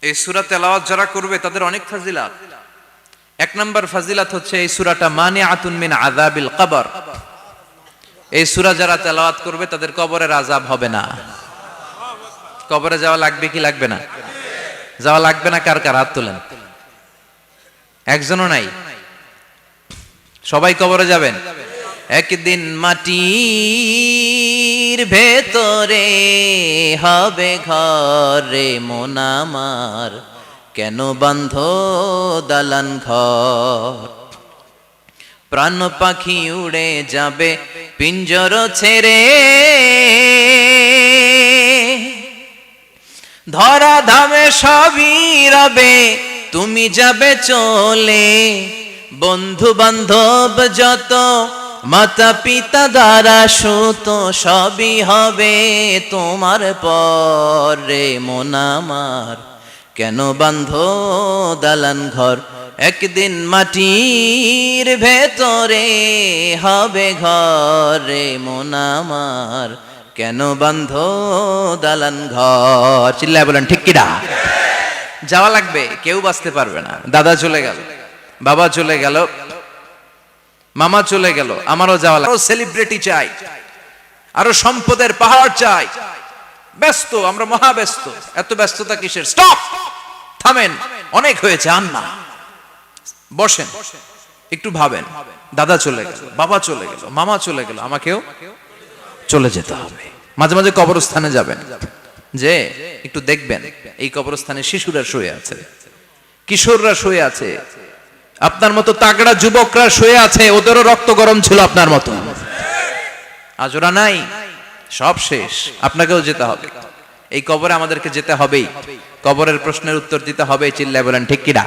এই সূরা তেলাওয়াত যারা করবে তাদের অনেক ফাজিলাত। এক নাম্বার ফাজিলাত হচ্ছে এই সূরাটা মানিআতুন মিন আযাবিল কবর। এই সূরা যারা তেলাওয়াত করবে তাদের কবরের আযাব হবে না। কবরে যাওয়া লাগবে কি লাগবে না? যাওয়া লাগবে না। কার কার হাত তোলেন? একজনও নাই। সবাই কবরে যাবেন। একদিন মাটির ভেতরে হবে ঘরে মন আমার, কেন বান্ধ দালান ঘর? প্রাণ পাখি উড়ে যাবে পিঞ্জর ছেড়ে, ধরা ধামে সবই রবে তুমি যাবে চলে। বন্ধু বান্ধব যত মাতা পিতা দ্বারা সুত সবই হবে তোমার পরে মন আমার, কেন বান্ধ দালান ঘর? একদিন মাটির ভেতরে হবে ঘরে মন আমার, কেন বান্ধ দালান ঘর? চিল্লায় বলেন ঠিক কিনা? যাওয়া লাগবে, কেউ বাঁচতে পারবে না। দাদা চলে গেল, বাবা চলে গেল, মামা চলে গেল, আমারও যাওয়া লাগবে। সেলিব্রিটি চাই, আরো সম্পদের পাহাড় চাই। ব্যস্ত, আমরা মহা ব্যস্ত। এত ব্যস্ততা কিসের? স্টপ, থামেন, অনেক হয়েছে, আর না। বসেন, একটু ভাবেন। দাদা চলে গেল, বাবা চলে গেল, মামা চলে গেল, আমাকেও চলে যেতে হবে। মাঝে মাঝে কবরস্থানে যাবেন, যে একটু দেখবেন এই কবরস্থানে শিশুরা শুয়ে আছে, কিশোররা শুয়ে আছে, আপনার মতো তাগড়া যুবকরা শুয়ে আছে, ওদেরও রক্ত গরম ছিল আপনার মতো। আজ ওরা নাই, সব শেষ। আপনাকেও যেতে হবে। এই কবরে আমাদেরকে যেতে হবেই। কবরের প্রশ্নের উত্তর দিতে হবে। চিল্লায় বলেন ঠিক কিনা?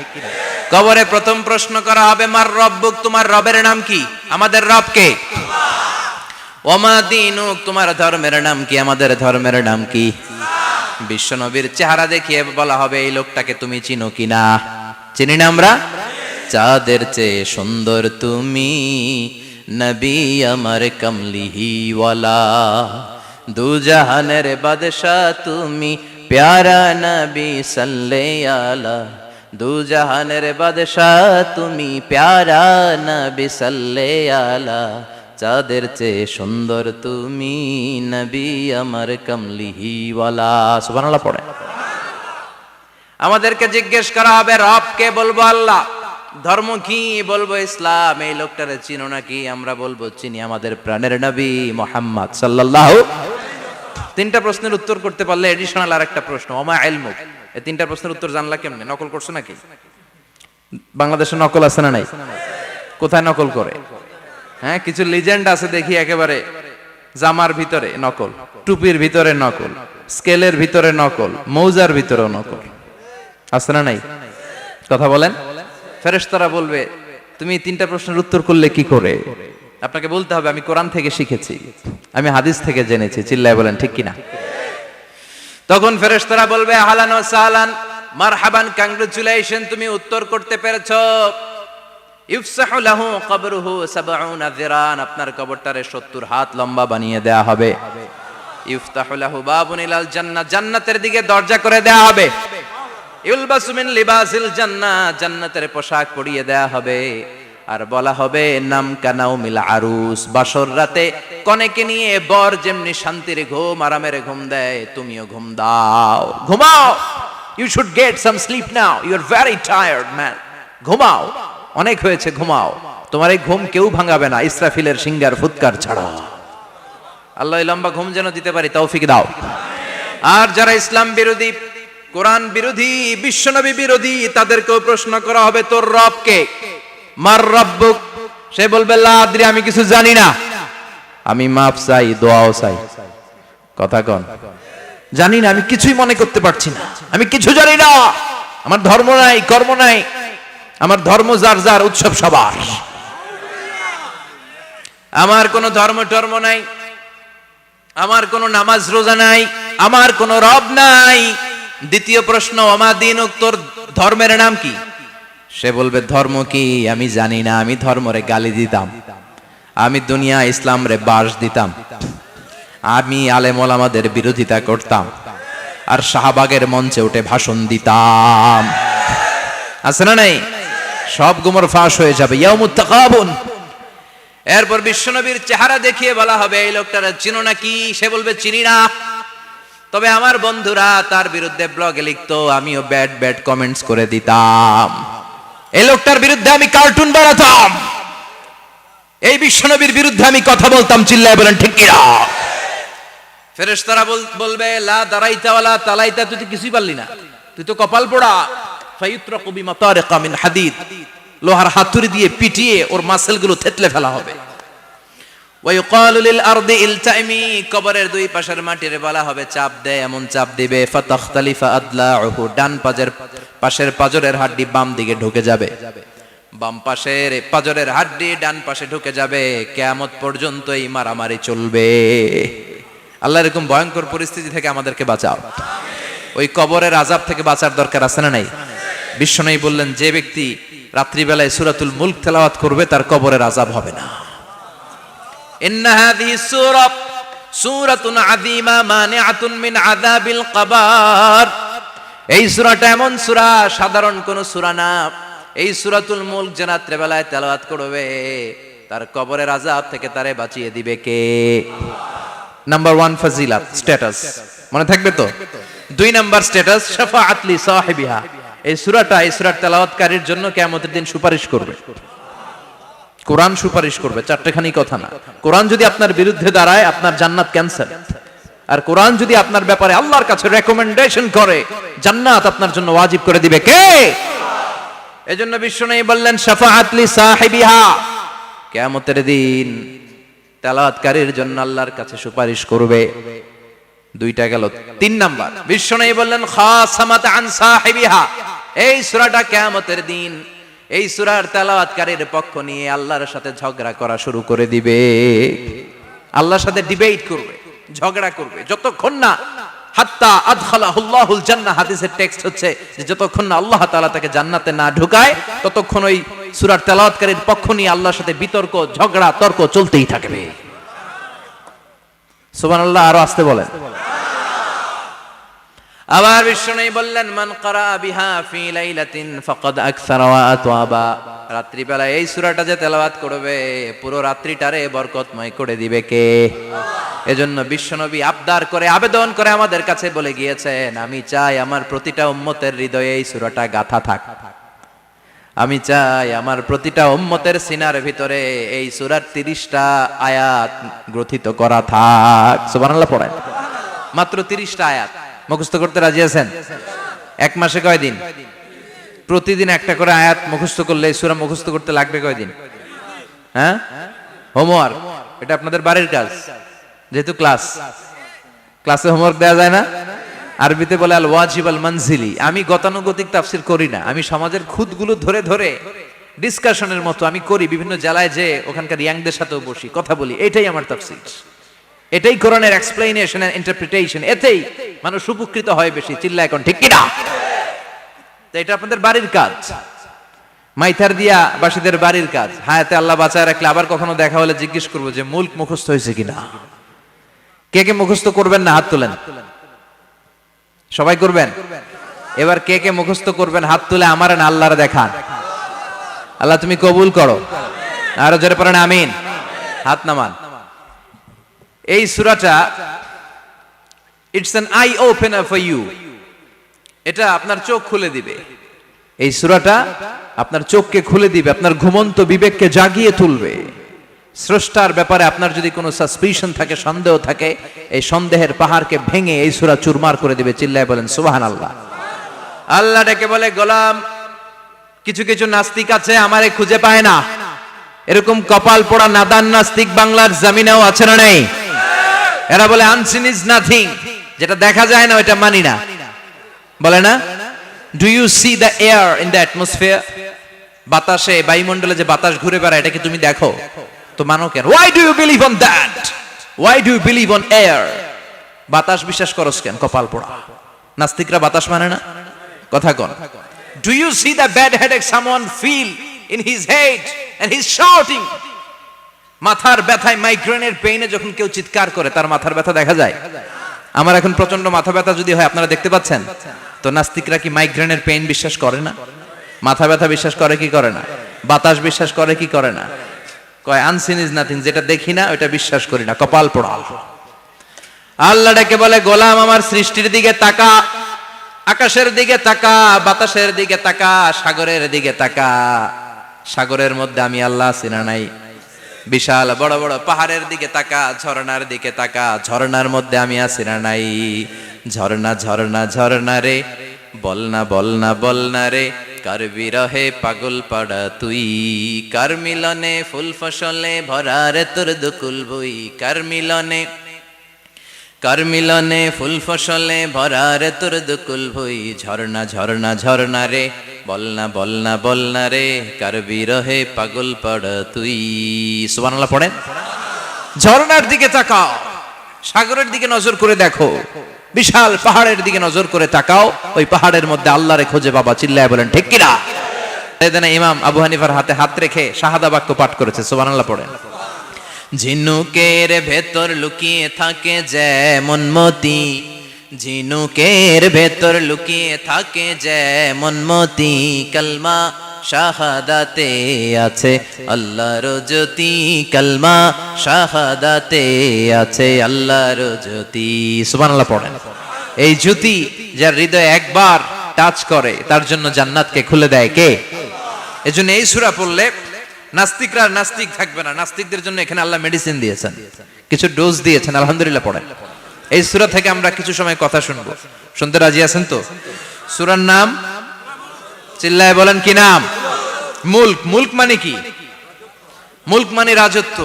কবরে প্রথম প্রশ্ন করা হবে, মার রব্বুক, তোমার রবের নাম কি? আমাদের রব কে? ওমা দীনুক, তোমার ধর্মের নাম কি? আমাদের ধর্মের নাম কি? বিশ্বনবীর চেহারা দেখিয়ে বলা হবে, এই লোকটাকে তুমি চিনো কিনা? চিনি না আমরা? চাঁদের চেয়ে সুন্দর তুমি, নবী আমার কমলিহি ওয়ালা, দু জাহানের বাদশাহ তুমি, প্যারা নবী সাল্লাল্লাহু আলা, দু জাহানের বাদশাহ তুমি, প্যারা নবী সাল্লাল্লাহু আলা, চাঁদের চেয়ে সুন্দর তুমি, নবী আমার কমলিহি ওয়ালা। সুবহানাল্লাহ পড়ে। আমাদেরকে জিজ্ঞেস করা হবে, রব কে? বলবো আল্লাহ। ধর্ম কি? বলবো ইসলাম। এই লোকটারে চিনো নাকি? আমরা বলবো চিনি, আমাদের প্রাণের নবী মুহাম্মদ সাল্লাল্লাহু। তিনটা প্রশ্নের উত্তর করতে পারলে এডিশনাল আর একটা প্রশ্ন, ওমা ইলমুক। এই তিনটা প্রশ্নের উত্তর জানলা কেমনে? নকল করছো নাকি? বাংলাদেশে নকল আছে না নাই? কোথায় নকল করে? হ্যাঁ, কিছু লিজেন্ড আছে দেখি, একেবারে জামার ভিতরে নকল, টুপির ভিতরে নকল, স্কেলের ভিতরে নকল, মৌজার ভিতরেও নকল। আছে না নাই? কথা বলেন। ফেরেশতারা বলবে, তুমি তিনটা প্রশ্নের উত্তর করলে কি করে? আপনাকে বলতে হবে, আমি কোরআন থেকে শিখেছি, আমি হাদিস থেকে জেনেছি। চিল্লায় বলেন ঠিক কিনা? তখন ফেরেশতারা বলবে, আহলান ওয়া সাহলান, মারহাবান, কংগ্রাচুলেশন, তুমি উত্তর করতে পেরেছো। ইফসাহু লাহু কবরুহু ৭০ যিরান, আপনার কবরটারে ৭০ হাত লম্বা বানিয়ে দেয়া হবে। ইফতাহু লাহু বাবুন ইলাল জান্নাহ, জান্নাতের দিকে দরজা করে দেয়া হবে। ইউলবাসু মিন লিবাসিল জান্নাহ, জান্নাতের পোশাক পরিয়ে দেয়া হবে। আর বলা হবে, নাম কানাউমিল আরুস, বাসর রাতে কনেকে নিয়ে বর যেমনি শান্তির ঘুম, আরামের ঘুম দেয়, তুমিও ঘুম দাও, ঘুমাও। You should get some sleep now, you are very tired man, ঘুমাও, অনেক হয়েছে, ঘুমাও। তোমার এই ঘুম কেউ ভাঙাবে না, ইসরাফিলের সিঙ্গার ফুৎকার ছাড়া। আল্লাহ লম্বা ঘুম যেন দিতে পারি, তৌফিক দাও। আর যারা ইসলাম বিরোধী, কোরআন বিরোধী, বিশ্বনবী বিরোধী, তাদেরকেও প্রশ্ন করা হবে, তোর রব কে? মার রব্বুক। সে বলবে, লা আদরি, আমি কিছু জানি না, আমি মাফ চাই, দোয়াও চাই। কথা কন, জানি না, আমি কিছুই মনে করতে পারছি না, আমি কিছু জানি না, আমার ধর্ম নাই, কর্ম নাই, আমার ধর্ম যার যার, উৎসব সবার, আমার কোনো ধর্ম টর্ম নাই, আমার কোনো নামাজ রোজা নাই, আমার কোনো রব নাই। দ্বিতীয় প্রশ্ন, ওমা দীনুক, তোর ধর্মের নাম কি? সে বলবে, ধর্ম কি আমি জানি না, আমি ধর্মরে গালি দিতাম, আমি দুনিয়া ইসলাম রে বাস দিতাম, আমি আলেম ওলামাদের বিরোধিতা করতাম, আর শাহবাগের মঞ্চে উঠে ভাষণ দিতাম। আছে না নাই? সব গুমর ফাঁস হয়ে যাবে। ইয়াউমুত তাকাবুন। এরপর বিশ্বনবীর চেহারা দেখিয়ে বলা হবে এই লোকটারা চিনো নাকি? সে বলবে চিনি না, তবে আমার বন্ধুরা তার বিরুদ্ধে ব্লগে লিখতো, আমিও ব্যাড ব্যাড কমেন্টস করে দিতাম। এই লোকটার বিরুদ্ধে আমি কার্টুন বানাতাম, এই বিশ্বনবীর বিরুদ্ধে আমি কথা বলতাম। চিল্লায় বলেন ঠিক কিনা? ফেরেশতারা বলবে লা দারাইতা ওয়ালা তালাইতা, তুই তো কিছুই পারলি না, তুই তো কপাল পোড়া। ফায়ুত্রাকু বিমাতারিকা মিন হাদিদ, লোহার হাতুড়ি দিয়ে পিটিয়ে ওর মাসেলগুলো থেতলে ফেলা হবে। ওয়া ইউকালু লিল আরদি ইলতাইমি, কবরের দুই পাশের মাটির বলা হবে চাপ দে, এমন চাপ দিবে ফাতাখতালিফা আদলাউহু, ডান পাশের পাজরের হাড্ডি বাম দিকে ঢুকে যাবে, বাম পাশের পাজরের হাড্ডি ডান পাশে ঢুকে যাবে। কিয়ামত পর্যন্ত এই মারামারি চলবে। আল্লাহ এরকম ভয়ঙ্কর পরিস্থিতি থেকে আমাদেরকে বাঁচাও। ওই কবরের আযাব থেকে বাঁচার দরকার আছে না নাই? বিশ্বনবী বললেন যে ব্যক্তি রাত্রিবেলায় সূরাতুল মুলক তেলাওয়াত করবে তার কবরের আযাব হবে না। ইন্না হাযিহি সূরাতুন আযীমা মানিআতুন মিন আযাবিল কবর। এই সূরাটা এমন সূরা, সাধারণ কোন সূরা না। এই সূরাতুল মুলক যে রাত্রিবেলায় তেলাওয়াত করবে তার কবরের আযাব থেকে তারে বাঁচিয়ে দিবে কে? নাম্বার 1 ফাজিলাত, স্ট্যাটাস মনে থাকবে তো। 2 নাম্বার স্ট্যাটাস শাফাআত লি সাহিবিহা, এই সূরাটা এই সূরার তেলাওয়াতকারীর জন্য কিয়ামতের দিন সুপারিশ করবে। কোরআন সুপারিশ করবে, চারটেখানি কথা না। কোরআন যদি আপনার বিরুদ্ধে দাঁড়ায় আপনার জান্নাত ক্যান্সেল, আর কোরআন যদি আপনার ব্যাপারে আল্লাহর কাছে রেকমেন্ডেশন করে জান্নাত আপনার জন্য ওয়াজিব করে দিবে কে? এজন্য বিশ্বনবী বললেন শাফাআত লি সাহিবিহা, কিয়ামতের দিন তেলাওয়াতকারীর জন্য আল্লাহর কাছে সুপারিশ করবে। 2টা গেল। 3 নাম্বার বিশ্বনবী বললেন খাসামাত আন সাহিবিহা, এই সূরাটা কিয়ামতের দিন এই সূরার তেলাওয়াতকারীর পক্ষ নিয়ে আল্লাহর সাথে ঝগড়া করা শুরু করে দিবে। আল্লাহর সাথে ডিবেট করবে, ঝগড়া করবে, যতক্ষণ না হাত্তা আদখালাহুল্লাহুল জান্নাহ। হাদিসের টেক্সট হচ্ছে যে যতক্ষণ না আল্লাহ তাআলা তাকে জান্নাতে না ঢুকায় ততক্ষণ ওই সূরার তেলাওয়াতকারীর পক্ষ নিয়ে আল্লাহর সাথে বিতর্ক, ঝগড়া, তর্ক চলতেই থাকবে। সুবহানাল্লাহ। আরো আস্তে বলেন। আবার বিশ্বনবী বললেন মান ক্বারা বিহা ফি লাইলাতিন ফাকাদ আকসারা ওয়া আতওয়াবা, রাত্রিবেলা এই সূরাটা যে তেলাওয়াত করবে পুরো রাত্রিটারে বরকতময় করে দিবে কে? এজন্য বিশ্বনবী আবদার করে, আবেদন করে আমাদের কাছে বলে গিয়েছেন, আমি চাই আমার প্রতিটা উম্মতের হৃদয়ে এই সূরাটা গাঁথা থাক। আমি চাই আমার প্রতিটা উম্মতের সিনার ভিতরে এই সূরার 30টা আয়াত গ্রথিত করা থাক। সুবহানাল্লাহ পড়েন। মাত্র 30টা আয়াত মুখস্থ করতে রাজি আছেন? 1 মাসে কয়দিন? প্রতিদিন একটা করে আয়াত মুখস্থ করলে এই সূরা মুখস্থ করতে লাগবে কয়দিন? হ্যাঁ, হোমওয়ার্ক। এটা আপনাদের বাড়ির কাজ, যেহেতু ক্লাসে হোমওয়ার্ক দেওয়া যায় না। আরবিতে বলে আল ওয়াজিব আল মানজিলি। আমি গতানুগতিক তাফসীর করি না, আমি সমাজের খুঁতগুলো ধরে ধরে ডিসকাশনের মতো আমি করি। বিভিন্ন জেলায় যে ওখানকার ইয়াংদের সাথেও বসি, কথা বলি। এটাই আমার তাফসীর, এটাই কোরআনের এক্সপ্লেনেশন এন্ড ইন্টারপ্রিটেশন। এতেই মানুষ উপকৃত হয় বেশি। চিল্লা এখন ঠিক কিনা? তো এটা আপনাদের বাড়ির কাজ, মাইথার দিয়া বাসীদের বাড়ির কাজ। হায়াতে আল্লাহ বাঁচায় রাখলে আবার কখনো দেখা হলে জিজ্ঞেস করবো যে মুলক মুখস্থ হয়েছে কিনা। কে কে মুখস্থ করবেন না হাত তোলেন। সবাই করবেন। এবার কে কে মুখস্থ করবেন হাত তুলে আমার না আল্লাহর দেখান। আল্লাহ তুমি কবুল করো। আরো জোরে পড়েন আমিন। হাত নামান। এই সূরাটা it's an eye opener for you, এটা আপনার চোখ খুলে দিবে। এই সূরাটা আপনার চোখকে খুলে দিবে, আপনার ঘুমন্ত বিবেককে জাগিয়ে তুলবে। স্রষ্টার ব্যাপারে আপনার যদি কোনো সাসপিশন থাকে, সন্দেহ থাকে, এই সন্দেহের পাহাড়কে ভেঙে এই সূরা চুরমার করে দিবে। চিল্লায় বলেন সুবহানাল্লাহ। আল্লাহ ডেকে বলে গোলাম, কিছু কিছু নাস্তিক আছে আমারে খুঁজে পায় না, এরকম কপাল পোড়া নাদান নাস্তিক বাংলার জমিনেও আছে না নেই? এরা বলে আনসিন ইজ নাথিং, যেটা দেখা যায় না ওটা মানি না, বলে না? Do you see the air in the atmosphere? বাতাসে, বায়ুমণ্ডলে যে বাতাস ঘুরে বেড়ায় এটা কি তুমি দেখো? তো মানো কেন? Why do you believe on that? Why do you believe on air? বাতাস বিশ্বাস করস কেন? কপাল পোড়া নাস্তিকরা বাতাস মানে না, কথা কোন? Do you see the bad headache someone feel in his head and he's shouting? মাথার ব্যথায়, মাইগ্রেনের পেইনে যখন কেউ চিৎকার করে তার মাথার ব্যথা দেখা যায়? আমার এখন প্রচন্ড মাথা ব্যথা যদি হয়, আপনারা দেখতে পাচ্ছেন তো, নাস্তিকরা কি মাইগ্রেনের পেইন বিশ্বাস করে না? মাথা ব্যথা বিশ্বাস করে কি করে না? বাতাস বিশ্বাস করে কি করে না? কয় আনসিন ইজ নাথিং, যেটা দেখি না ওটা বিশ্বাস করি না, কপাল পোড়া। আল্লাহ ডেকে বলে, গোলাম আমার সৃষ্টির দিকে তাকা, আকাশের দিকে তাকা, বাতাসের দিকে তাকা, সাগরের দিকে তাকা। সাগরের মধ্যে আমি আল্লাহ আছি না নাই? বিশাল বড় বড় পাহাড়ের দিকে তাকা, ঝর্ণার দিকে তাকা, ঝর্ণার মধ্যে আমি আছি না নাই? ঝর্ণা ঝর্ণা ঝর্ণা রে, বলনা বলনা বলনা রে, কার বিরহে পাগল পাড়া তুই, কার মিলনে ফুল ফসলে ভরা রে তোর দুকুল বই, কার মিলনে ফুল ফসলে ভরা রে তোর দুকুল ভই। ঝর্ণা ঝর্ণা ঝর্ণা রে, বলনা বলনা বলনা রে, কার বিরহে পাগল পাড়া তুই। সুবহানাল্লাহ পড়েন। ঝর্ণার দিকে তাকাও, সাগরের দিকে নজর করে দেখো, বিশাল পাহাড়ের দিকে নজর করে তাকাও, ওই পাহাড়ের মধ্যে আল্লাহরে খুঁজে পাবা। চিল্লায় বলেন ঠিক কিনা? ইমাম আবু হানিফার হাতে হাত রেখে শাহাদা বাক্য পাঠ করেছে। সুবহানাল্লাহ পড়েন। ঝিনুকের ভেতর লুকিয়ে থাকে যেমন মতি, ঝিনুকের ভেতর লুকিয়ে থাকে যেমন মতি, কালমা শাহাদাতে আছে আল্লাহর জ্যোতি, কালমা শাহাদাতে আছে আল্লাহর জ্যোতি। সুবহানাল্লাহ পড়েন। এই জ্যোতি যার হৃদয়ে একবার টাচ করে তার জন্য জান্নাতকে খুলে দেয় কে? এজন্য এই সূরা পড়লে নাস্তিকরা নাস্তিক থাকবে না। নাস্তিকদের জন্য এখানে আল্লাহ মেডিসিন দিয়েছেন, কিছু ডোজ দিয়েছেন। আলহামদুলিল্লাহ পড়েন। এই সূরা থেকে আমরা কিছু সময় কথা শুনবো, শুনতে রাজি আছেন তো? সূরার নাম চিল্লায় বলেন কি নাম? মুলক। মুলক মানে কি? মুলক মানে রাজত্ব,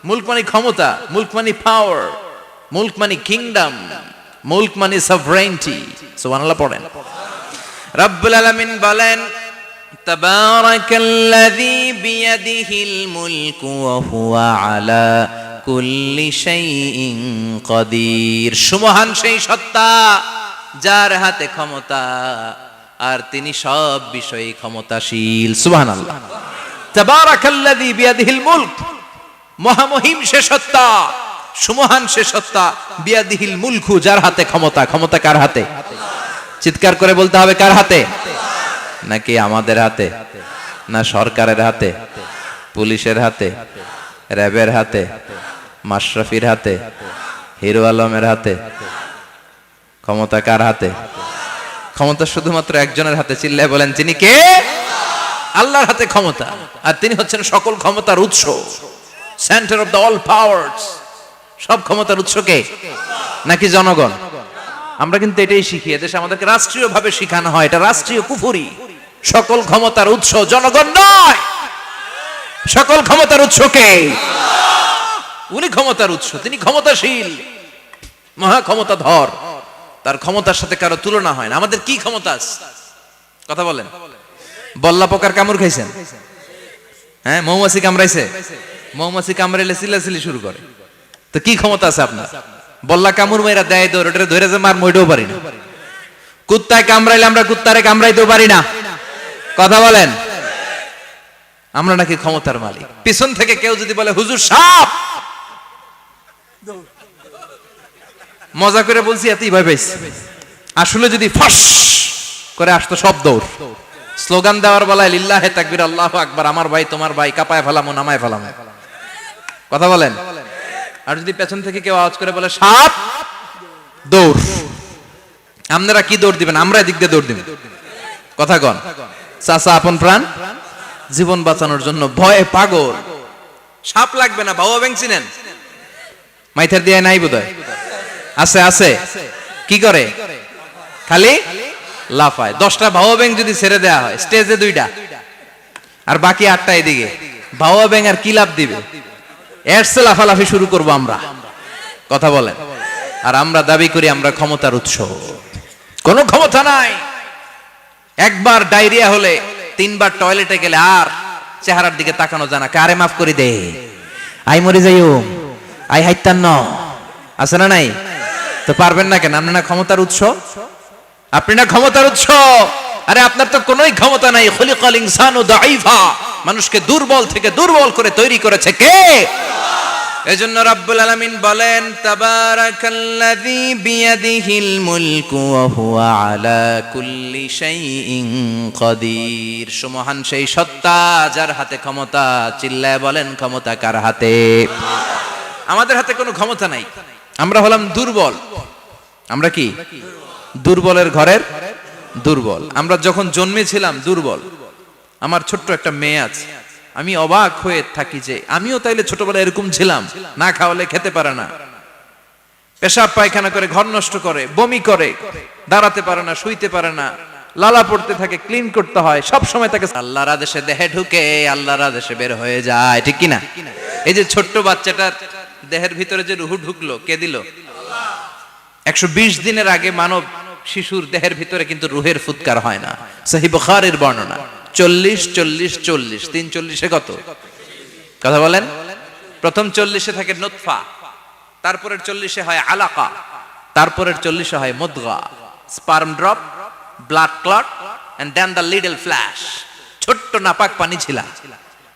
মুলক মানে ক্ষমতা, মুলক মানে পাওয়ার, মুলক মানে কিংডম, মুলক মানে সভরেইনটি। সুবহানাল্লাহ পড়েন। রব্বুল আলামিন বলেন, তাবারাকাল্লাযী বিয়াদিহিল মুলকু ওয়া হুয়া আলা কুল্লি শাইইন কাদির। সুমহান সেই সত্তা যার হাতে ক্ষমতা আর তিনি সব বিষয়ে ক্ষমতাশীল। সুবহানাল্লাহ। তাবারাকাল্লাযী বিয়াদিহিল মুলক, মহামহিম সে সত্তা, সুমহান সে সত্তা, বিয়াদিহিল মুলকু, যার হাতে ক্ষমতা। ক্ষমতা কার হাতে? চিৎকার করে বলতে হবে, কার হাতে? নাকি আমাদের হাতে? না সরকারের হাতে, পুলিশের হাতে, র্যাবের হাতে, মাশরাফির হাতে, হিরো আলমের হাতে? ক্ষমতা কার হাতে? ক্ষমতা শুধুমাত্র একজনের হাতে। চিল্লায় বলেন তিনি কে? আল্লাহর হাতে ক্ষমতা, আর তিনি হচ্ছেন সকল ক্ষমতার উৎস, centre of the all powers. সব ক্ষমতার উৎস কে? নাকি জনগণ? আমরা কিন্তু এটাই শিখি, এদেশে আমাদেরকে রাষ্ট্রীয় ভাবে শিখানো হয়, এটা রাষ্ট্রীয় কুফরি। সকল ক্ষমতার উৎস জনগণ নয়, সকল ক্ষমতার উৎস কে? উনি ক্ষমতার উৎস, তিনি ক্ষমতাশীল, মহা ক্ষমতাধর, তার ক্ষমতার সাথে কারো তুলনা হয় না। আমাদের কি ক্ষমতা আছে? কথা বলেন। বল্লা পোকার কামড় খাইছেন? হ্যাঁ, মৌমাছি কামড়াইছে? মৌমাছি কামড়াইলে চিল্লাচিল্লি শুরু করে, তো কি ক্ষমতা আছে আপনার? বল্লা কামড় মেয়েরা দেয় দৌড়, ওটা ধরে যে মার মইটাও পারি না। কুত্তায় কামড়াইলে আমরা কুত্তারে কামড়াইতেও পারি না। কথা বলেন। আমরা নাকি ক্ষমতার মালিক। পিছন থেকে কেউ যদি বলে হুজুর সাপ, মজা করে বলছি এতই ভয় পাইছি, আসলে যদি ফাঁস করে আসতো সব দৌড়। স্লোগান দেওয়ার বেলায় লিল্লাহে তাকবীর, আল্লাহু আকবার, আমার ভাই তোমার ভাই, কাপায় ফেলামো নামায় ফেলামো। কথা বলেন। আর যদি পেছন থেকে কেউ আওয়াজ করে বলে সাপ, দৌড়। আপনারা কি দৌড় দিবেন? আমরা এদিক দিয়ে দৌড় দিব। কথা কন। চাচা আপন প্রাণ, জীবন বাঁচানোর জন্য ভয়ে পাগল। সাপ লাগবে না, ভাওয়া ব্যাং চিনেন? মাইথার দিয়ে নাই বোধহয়, আছে আছে। কি করে? খালি লাফায়। 10টা ভাওয়া ব্যাং যদি ছেড়ে দেওয়া হয় স্টেজে 2টা, আর বাকি 8টা এদিকে, ভাওয়া ব্যাং আর কি লাভ দিবে? এরসে লাফালাফি শুরু করবো আমরা। কথা বলেন। আর আমরা দাবি করি আমরা ক্ষমতার উৎস। কোনো ক্ষমতা নাই। একবার ডায়রিয়া হলে 3বার টয়লেটে গেলে আর চেহারার দিকে তাকানো যায় না। কারে মাফ করে দে, আই মরে যাইও, আই হাইতান ন, আছে না নাই? তো পারবেন না কেন? আপনি না ক্ষমতার উৎস, আপনি না ক্ষমতার উৎস। আরে আপনার তো কোনোই ক্ষমতা নাই। খলিকাল ইনসানু দাঈফা, মানুষকে দুর্বল থেকে দুর্বল করে তৈরি করেছে কে? এজন্য রাব্বুল আলামিন বলেন তাবারাকাল্লাযী বিয়াদিহিল মুলকু ওয়া হুয়া আলা কুল্লি শাইইন কাদির। সুমহান সেই সত্তা যার হাতে ক্ষমতা। চিল্লায় বলেন ক্ষমতা কার হাতে? আমাদের হাতে কোনো ক্ষমতা নাই। আমরা হলাম দুর্বল। আমরা কি দুর্বলের ঘরের দুর্বল। আমরা যখন জন্মেছিলাম দুর্বল। আমার ছোট্ট একটা মেয়ে আছে, আমি অবাক হয়ে থাকি যে আমিও তাইলে ছোটবেলায় এরকম ছিলাম, না খাওয়ালে খেতে পারে না, পেশাব পায়খানা করে, ঘর নষ্ট করে, বমি করে, দাঁড়াতে পারে না, শুইতে পারে না, লালা পড়তে থাকে, ক্লিন করতে হয়, সব সময় তাকে আল্লাহর আদেশে দেহে ঢুকে, আল্লাহর আদেশে বের হয়ে যায়, ঠিক কি না? এই যে ছোট্ট বাচ্চাটার দেহের ভিতরে যে রুহু ঢুকলো, কে দিল? 120 দিনের আগে মানব শিশুর দেহের ভিতরে কিন্তু রুহের ফুৎকার হয় না। সহিহ বুখারীর বর্ণনা 40 40 40 340 কত কথা বলেন? প্রথম 40 থাকে নুতফা, তারপরের 40 হয় আলাকা, তারপরের 40 হয় মুদগা, sperm drop, blood clot and then the little flesh. ছোট্ট নাপাক পানি ছিলাম,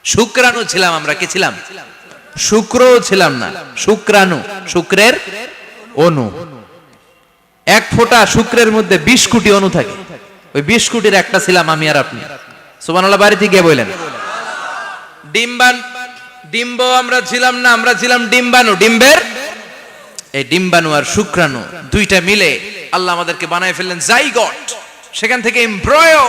শুক্রাণু ছিলাম আমরা। কি ছিলাম? শুক্রও ছিলাম না, শুক্রাণু, শুক্রের অণু। এক ফোঁটা শুক্রের মধ্যে 20 কোটি অণু থাকে। ওই 20 কোটির একটা ছিলাম আমি আর আপনি। সুবহানাল্লাহ বাড়িতে গিয়ে বললেন। ডিম্ব আমরা ছিলাম না, আমরা ছিলাম ডিম্বাণু। ডিম্বের এই ডিম্বাণু আর শুক্রাণু দুইটা মিলে আল্লাহ আমাদেরকে বানায় ফেললেন জাইগট, সেখান থেকে এমব্রয়ো,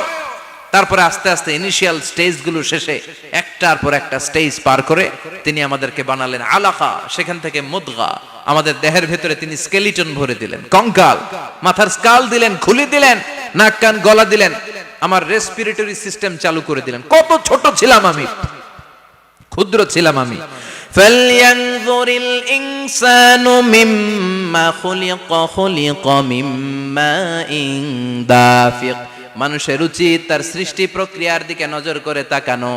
তারপরে আস্তে আস্তে ইনিশিয়াল স্টেজগুলো শেষে একটার পর একটা স্টেজ পার করে তিনি আমাদেরকে বানালেন আলাকা, সেখান থেকে মুদগা। আমাদের দেহের ভেতরে তিনি স্কেলিটন ভরে দিলেন, কঙ্কাল, মাথার স্কাল দিলেন, খুলি দিলেন, নাক কান গলা দিলেন, আমার রেসপিরেটরি সিস্টেম চালু করে দিলেন। কত ছোট ছিলাম আমি, ক্ষুদ্র ছিলাম আমি। ফালয়ানজুরিল ইনসানু মিম্মা খুলিকা, খুলিকা মিম্মাইন দাফিক। মানুষের উচিত তার সৃষ্টি প্রক্রিয়ার দিকে নজর করে তাকানো।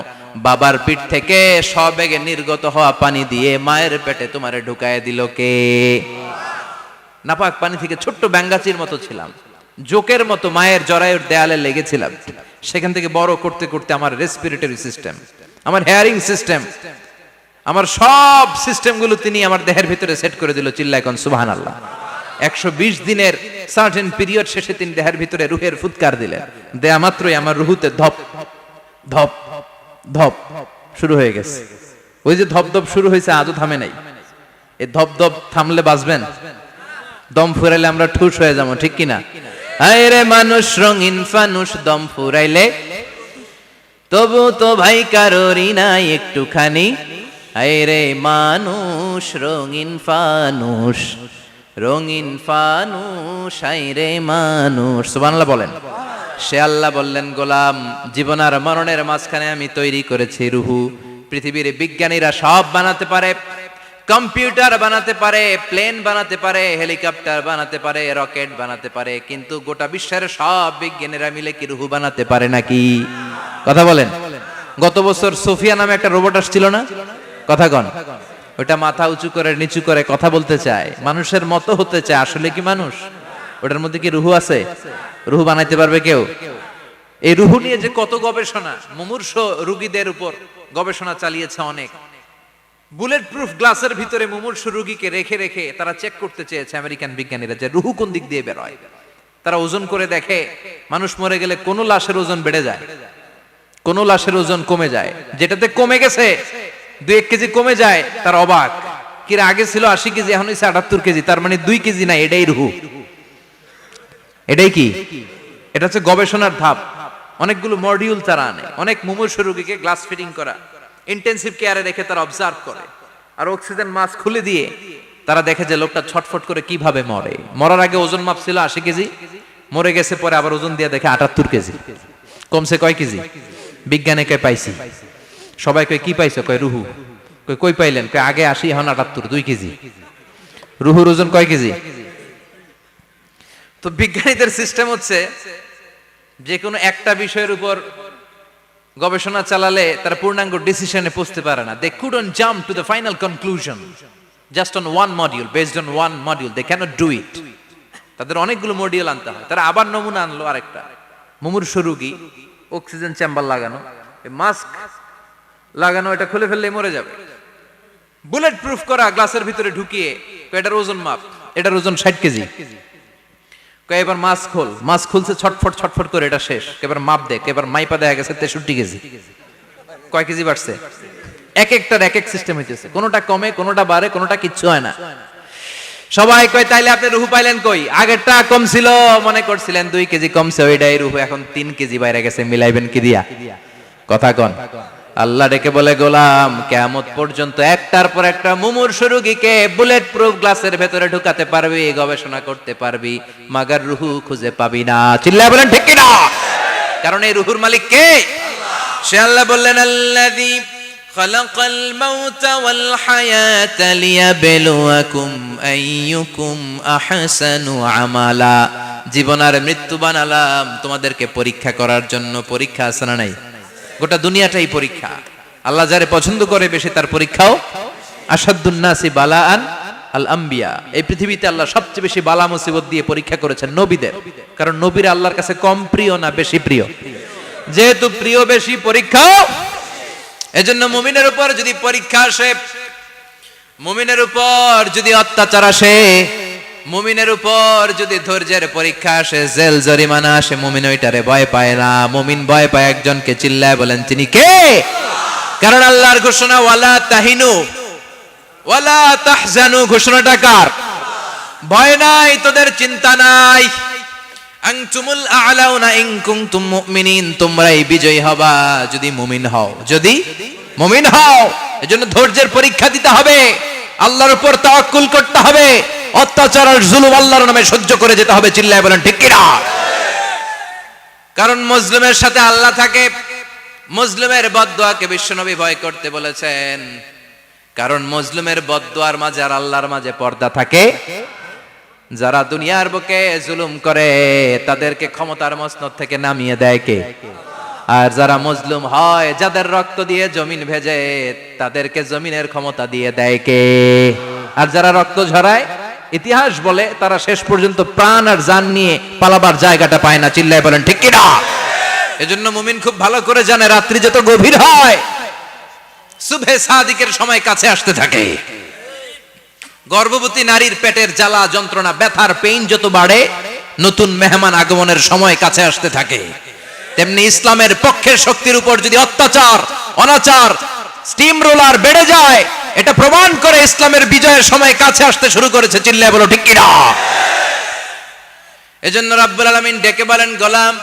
বাবার পিঠ থেকে সবেগে নির্গত হওয়া পানি দিয়ে মায়ের পেটে তোমারে ঢুকায় দিল কে? নাপাক পানি থেকে ছোট্ট ব্যাঙ্গাচির মতো ছিলাম, জোকের মতো মায়ের জরায়ুর দেয়ালে লেগেছিলাম। সেখান থেকে বড় করতে করতে আমার রেসপিরেটরি সিস্টেম, আমার হেয়ারিং সিস্টেম, আমার সব সিস্টেমগুলো তিনি আমার দেহের ভিতরে সেট করে দিল। চিল্লায় কোন সুবহানাল্লাহ। 120 দিনের সার্টেন পিরিয়ড শেষে তিনি দেহের ভিতরে রুহের ফুৎকার দিলেন। দেয়া মাত্রই আমার রুহুতে ধপ ধপ ধপ শুরু হয়ে গেছে। ওই যে ধপ ধপ শুরু হয়েছে, আজও থামে নাই। এই ধপ ধপ থামলে বাঁচবেন? দম ফুরাইলে আমরা ঠুস হয়ে যাবো, ঠিক কিনা? আয় রে মানুষ রঙিন ফানুষ, দম ফুরাইলে তবু তো ভাই কারোরই নাই একটুখানি। আয় রে মানুষ রঙিন ফানুষ, রঙিন ফানুষ, আয় রে মানুষ। সুবহানাল্লাহ বলেন। সে আল্লাহ বললেন, গোলাম, জীবন আর মরণের মাঝখানে আমি তৈরি করেছি রুহু। পৃথিবীর বিজ্ঞানীরা সব বানাতে পারে, কম্পিউটার বানাতে পারে, প্লেন বানাতে পারে, হেলিকপ্টার বানাতে পারে, রকেট বানাতে পারে, কিন্তু গোটা বিশ্বের সব বিজ্ঞানীরা মিলে কি রুহু বানাতে পারে নাকি? কথা বলেন। গত বছর সোফিয়া নামে একটা রোবট আসছিল না? কথা কন। ওটা মাথা উঁচু করে নিচু করে কথা বলতে চায়, মানুষের মতো হতে চায়। আসলে কি মানুষ? ওটার মধ্যে কি রুহু আছে? রুহু বানাইতে পারবে কেউ? এই রুহু নিয়ে যে কত গবেষণা, মুমূর্ষ রোগীদের উপর গবেষণা চালিয়েছে অনেক। বুলেট প্রুফ গ্লাসের ভিতরে মুমূর্ষ রোগীকে রেখে রেখে তারা চেক করতে চেয়েছে আমেরিকান বিজ্ঞানীরা যে রুহু কোন দিক দিয়ে বের হয়। তারা ওজন করে দেখে, মানুষ মরে গেলে কোন লাশের ওজন বেড়ে যায়, কোন লাশের ওজন কমে যায়। যেটাতে কমে গেছে 2-1 কেজি কমে যায়, তার অবাক। কি আগে ছিল 80 কেজি, এখন হইছে 78 কেজি, তার মানে 2 কেজি না, এটাই রুহু। এটাই কি? এটা হচ্ছে গবেষণার ধাপ। অনেকগুলো মডিউল তারা আনে, অনেক মুমূর্ষ রোগীকে গ্লাস ফিটিং করা, ইন্টেনসিভ কেয়ারে রেখে তারা অবজার্ভ করে, আর অক্সিজেন মাস্ক খুলে দিয়ে তারা দেখে যে লোকটা ছটফট করে কিভাবে মরে। মরার আগে ওজন মাপ ছিল 80 কেজি, মরে গেছে পরে আবার ওজন দিয়ে দেখে 78 কেজি। কমছে কয় কেজি? বিজ্ঞানে কয় পাইছি। সবাই কয় কি পাইছো? কয় রুহু। কয় কই পাইলেন? কয় আগে 80, এখন 78, 2 কেজি। রুহুর ওজন কয় কেজি? তো বিজ্ঞানীদের সিস্টেম হচ্ছে যে কোনো একটা বিষয়ের উপর গবেষণা চালালে তারা পূর্ণাঙ্গ ডিসিশনে পৌঁছতে পারে না। They couldn't jump to the final conclusion just on one module, based on one module. They cannot do it. তাদের অনেকগুলো মডিউল আনতে হয়। তারা আবার নমুনা আনলো আরেকটা। মুমূর্ষ রোগী, অক্সিজেন চেম্বার লাগানো, মাস্ক লাগানো, এটা খুলে ফেললে মরে যাবে। বুলেট প্রুফ করা গ্লাসের ভিতরে ঢুকিয়ে এটার ওজন মাপ, এটার ওজন 60 কেজি। এবার মাছ খোল, মাছ খুলছে ছটফট ছটফট করে, এটা শেষ। এবার মাপ দেখ, এবার মাইপা দেখা গেছে 63 কেজি। কয় কেজি বাড়ছে? এক একটার এক এক সিস্টেম হইতেছে, কোনোটা কমে, কোনোটা বাড়ে, কোনোটা কিচ্ছু হয় না। সবাই কয় তাইলে আপনি রুহু পাইলেন কই? আগেরটা কম ছিল, মনে করছিলেন 2 কেজি কমছে, ওইটাই রুহু, এখন 3 কেজি বাইরে গেছে, মিলাইবেন কি দিয়া? কথা কন। আল্লাহ ডেকে বলে, গোলাম কিয়ামত পর্যন্ত একটার পর একটা মুমূর্ষু রোগীকে বুলেট প্রুফ গ্লাসের ভেতরে ঢুকাতে পারবি, গবেষণা করতে পারবি, মাগার রুহু খুঁজে পাবি না। চিল্লায় বলেন ঠিক কিনা? কারণ এই রুহুর মালিক কে? সে আল্লাহ বললেন, আল্লাযী খালাকাল মাউতা ওয়াল হায়াতা লিয়াবলুয়াকুম আইয়ুকুম আহসানু আমালা। জীবন আর মৃত্যু বানালাম তোমাদেরকে পরীক্ষা করার জন্য। পরীক্ষা আছে না নাই? গোটা দুনিয়াটাই পরীক্ষা। আল্লাহ যারে পছন্দ করে বেশি তার পরীক্ষাও। আসাদুন নাসি বালাআন আল আম্বিয়া। এই পৃথিবীতে আল্লাহ সবচেয়ে বেশি বালা মুসিবত দিয়ে পরীক্ষা করেছেন নবীদের। কারণ নবীরা আল্লাহর কাছে কম প্রিয় না বেশি প্রিয়? যেহেতু প্রিয় বেশি, পরীক্ষাও। এজন্য মুমিনের উপর যদি পরীক্ষা আসে, মুমিনের উপর যদি অত্যাচার আসে, মুমিনের উপর যদি ধৈর্যের পরীক্ষা আসে, জেল জরিমানা আসে, মুমিন ওইটারে ভয় পায় না। মুমিন ভয় পায় একজনকে। চিল্লায় বলেন তিনি কে? কারণ আল্লাহর ঘোষণা, ওয়ালা তাহিনু ওয়ালা তাহজানু। ঘোষণাটা কার? ভয় নাই, তোদের চিন্তা নাই। আনতুমুল আ'লাউনা ইন কুনতুম মুমিনিন। তোমরাই বিজয়ী হবা যদি মুমিন হও, যদি মুমিন হও। এজন্য ধৈর্যের পরীক্ষা দিতে হবে, আল্লাহর উপর তাওয়াক্কুল করতে হবে, অত্যাচার আর জুলুম আল্লাহর নামে সহ্য করে যেতে হবে। চিল্লায় বলেন ঠিক কিনা? কারণ মুসলিমের সাথে আল্লাহ থাকে। মুসলিমের বদদুয়াকে বিশ্বনবী ভয় করতে বলেছেন। কারণ মুসলিমের বদদুয়ার মাঝে আর আল্লাহর মাঝে পর্দা থাকে। যারা দুনিয়ার বুকে জুলুম করে তাদেরকে ক্ষমতার মসনদ থেকে নামিয়ে দেয় কে? আর যারা মজলুম হয়, যাদের রক্ত দিয়ে জমিন ভেজে, তাদেরকে জমিনের ক্ষমতা দিয়ে দেয় কে? আর যারা রক্ত ঝরায়, ইতিহাস বলে তারা শেষ পর্যন্ত প্রাণ আর জান নিয়ে পালাবার জায়গাটা পায় না। চিল্লায় বলেন ঠিক কিনা? এজন্য মুমিন খুব ভালো করে জানে, রাত্রি যত গভীর হয়, সুবহে সাদিকের সময় কাছে আসতে থাকে। গর্ভবতী নারীর পেটের জ্বালা যন্ত্রণা, ব্যথার পেইন যত বাড়ে, নতুন মেহমান আগমনের সময় কাছে আসতে থাকে। তেমনি ইসলামের পক্ষের শক্তির উপর যদি অত্যাচার, অনাচার, স্টিম রোলার বেড়ে যায়, এটা প্রমাণ করে ইসলামের বিজয়ের সময় কাছে আসতে শুরু করেছে। চিল্লায় বলো ঠিক কিনা? এজন্য রাব্বুল আলামিন ডেকে বলেন, গোলাম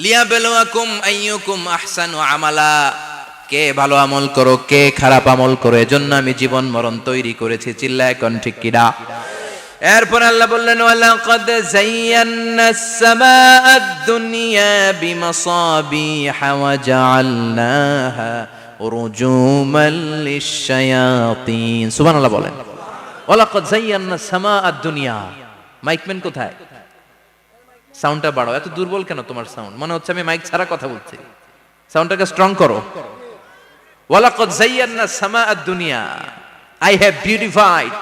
লিয়াবলুয়াকুম আইয়ুকুম আহসানু আমালা। কে ভালো আমল করো, কে খারাপ আমল করো, এজন্য আমি জীবন মরণ তৈরি করেছি। চিল্লায় কোন ঠিক কিনা? এরপর আল্লাহ বললেন, ওয়ালাকাদ যায়্যানাস সামাআদ দুনিয়া বিমাসাবিহা ওয়া জাআলনাহা রুজুমান লিশ-শায়াতিন। সুবহানাল্লাহ বলেন। ওয়ালাকাদ যায়্যানাস সামাআদ দুনিয়া। মাইকম্যান কোথায়? সাউন্ডটা বাড়াও। এত দুর্বল কেন তোমার সাউন্ড? মনে হচ্ছে আমি মাইক ছাড়া কথা বলছি। সাউন্ডটাকে স্ট্রং করো। ওয়ালাকাদ যায়্যানাস সামাআদ দুনিয়া। I have beautified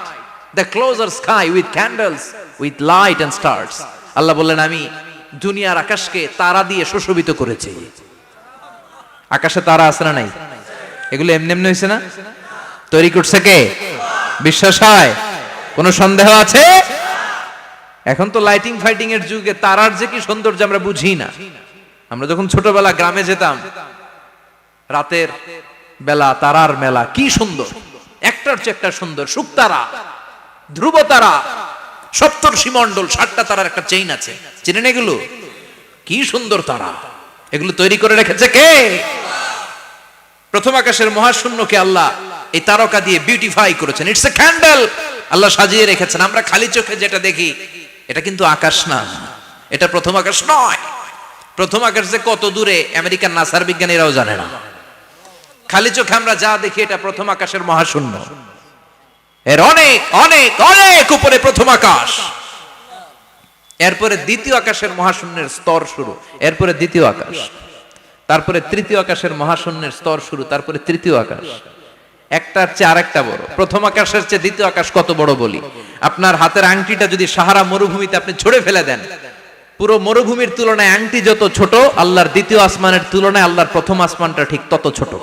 the closer sky with candles, with light and stars. আল্লাহ বললেন, আমি দুনিয়ার আকাশকে তারা দিয়ে সুশোভিত করেছি। আকাশে তারা আছে না নাই? এগুলো এমনি এমনি হয়েছে না? তৈরি করছে কে? বিশ্বাস হয়? কোনো সন্দেহ আছে? এখন তো লাইটিং ফাইটিং এর যুগে তারার যে কি সৌন্দর্য আমরা বুঝি না। আমরা যখন ছোটবেলা গ্রামে যেতাম, রাতের বেলা তারার মেলা, কি সুন্দর, একটার চেয়ে একটা সুন্দর। শুকতারা, ধ্রুব তারা, সপ্তর্ষি মণ্ডল, 7টা তারার একটা চেইন আছে, চিনেন এগুলো? কি সুন্দর তারা! এগুলো তৈরি করে রেখেছে কে? প্রথম আকাশের মহাশূন্যকে আল্লাহ এই তারকা দিয়ে বিউটিফাই করেছেন। It's a candle. আল্লাহ সাজিয়ে রেখেছেন। আমরা খালি চোখে যেটা দেখি, এটা কিন্তু আকাশ না, এটা প্রথম আকাশ নয়। প্রথম আকাশ যে কত দূরে আমেরিকার নাসার বিজ্ঞানীরাও জানে না। খালি চোখে আমরা যা দেখি, এটা প্রথম আকাশের মহাশূন্য। এর অনেক অনেক অনেক উপরে প্রথম আকাশ। এরপরে দ্বিতীয় আকাশের মহাশূন্যের স্তর শুরু, এরপরে দ্বিতীয় আকাশ, তারপরে তৃতীয় আকাশের মহাশূন্যের স্তর শুরু, তারপরে তৃতীয় আকাশ। একটার চেয়ে আরেকটা বড়। প্রথম আকাশের চেয়ে দ্বিতীয় আকাশ কত বড় বলি? আপনার হাতের আংটিটা যদি সাহারা মরুভূমিতে আপনি ছুঁড়ে ফেলে দেন, পুরো মরুভূমির তুলনায় আংটি যত ছোট, আল্লাহর দ্বিতীয় আসমানের তুলনায় আল্লাহর প্রথম আসমানটা ঠিক তত ছোট।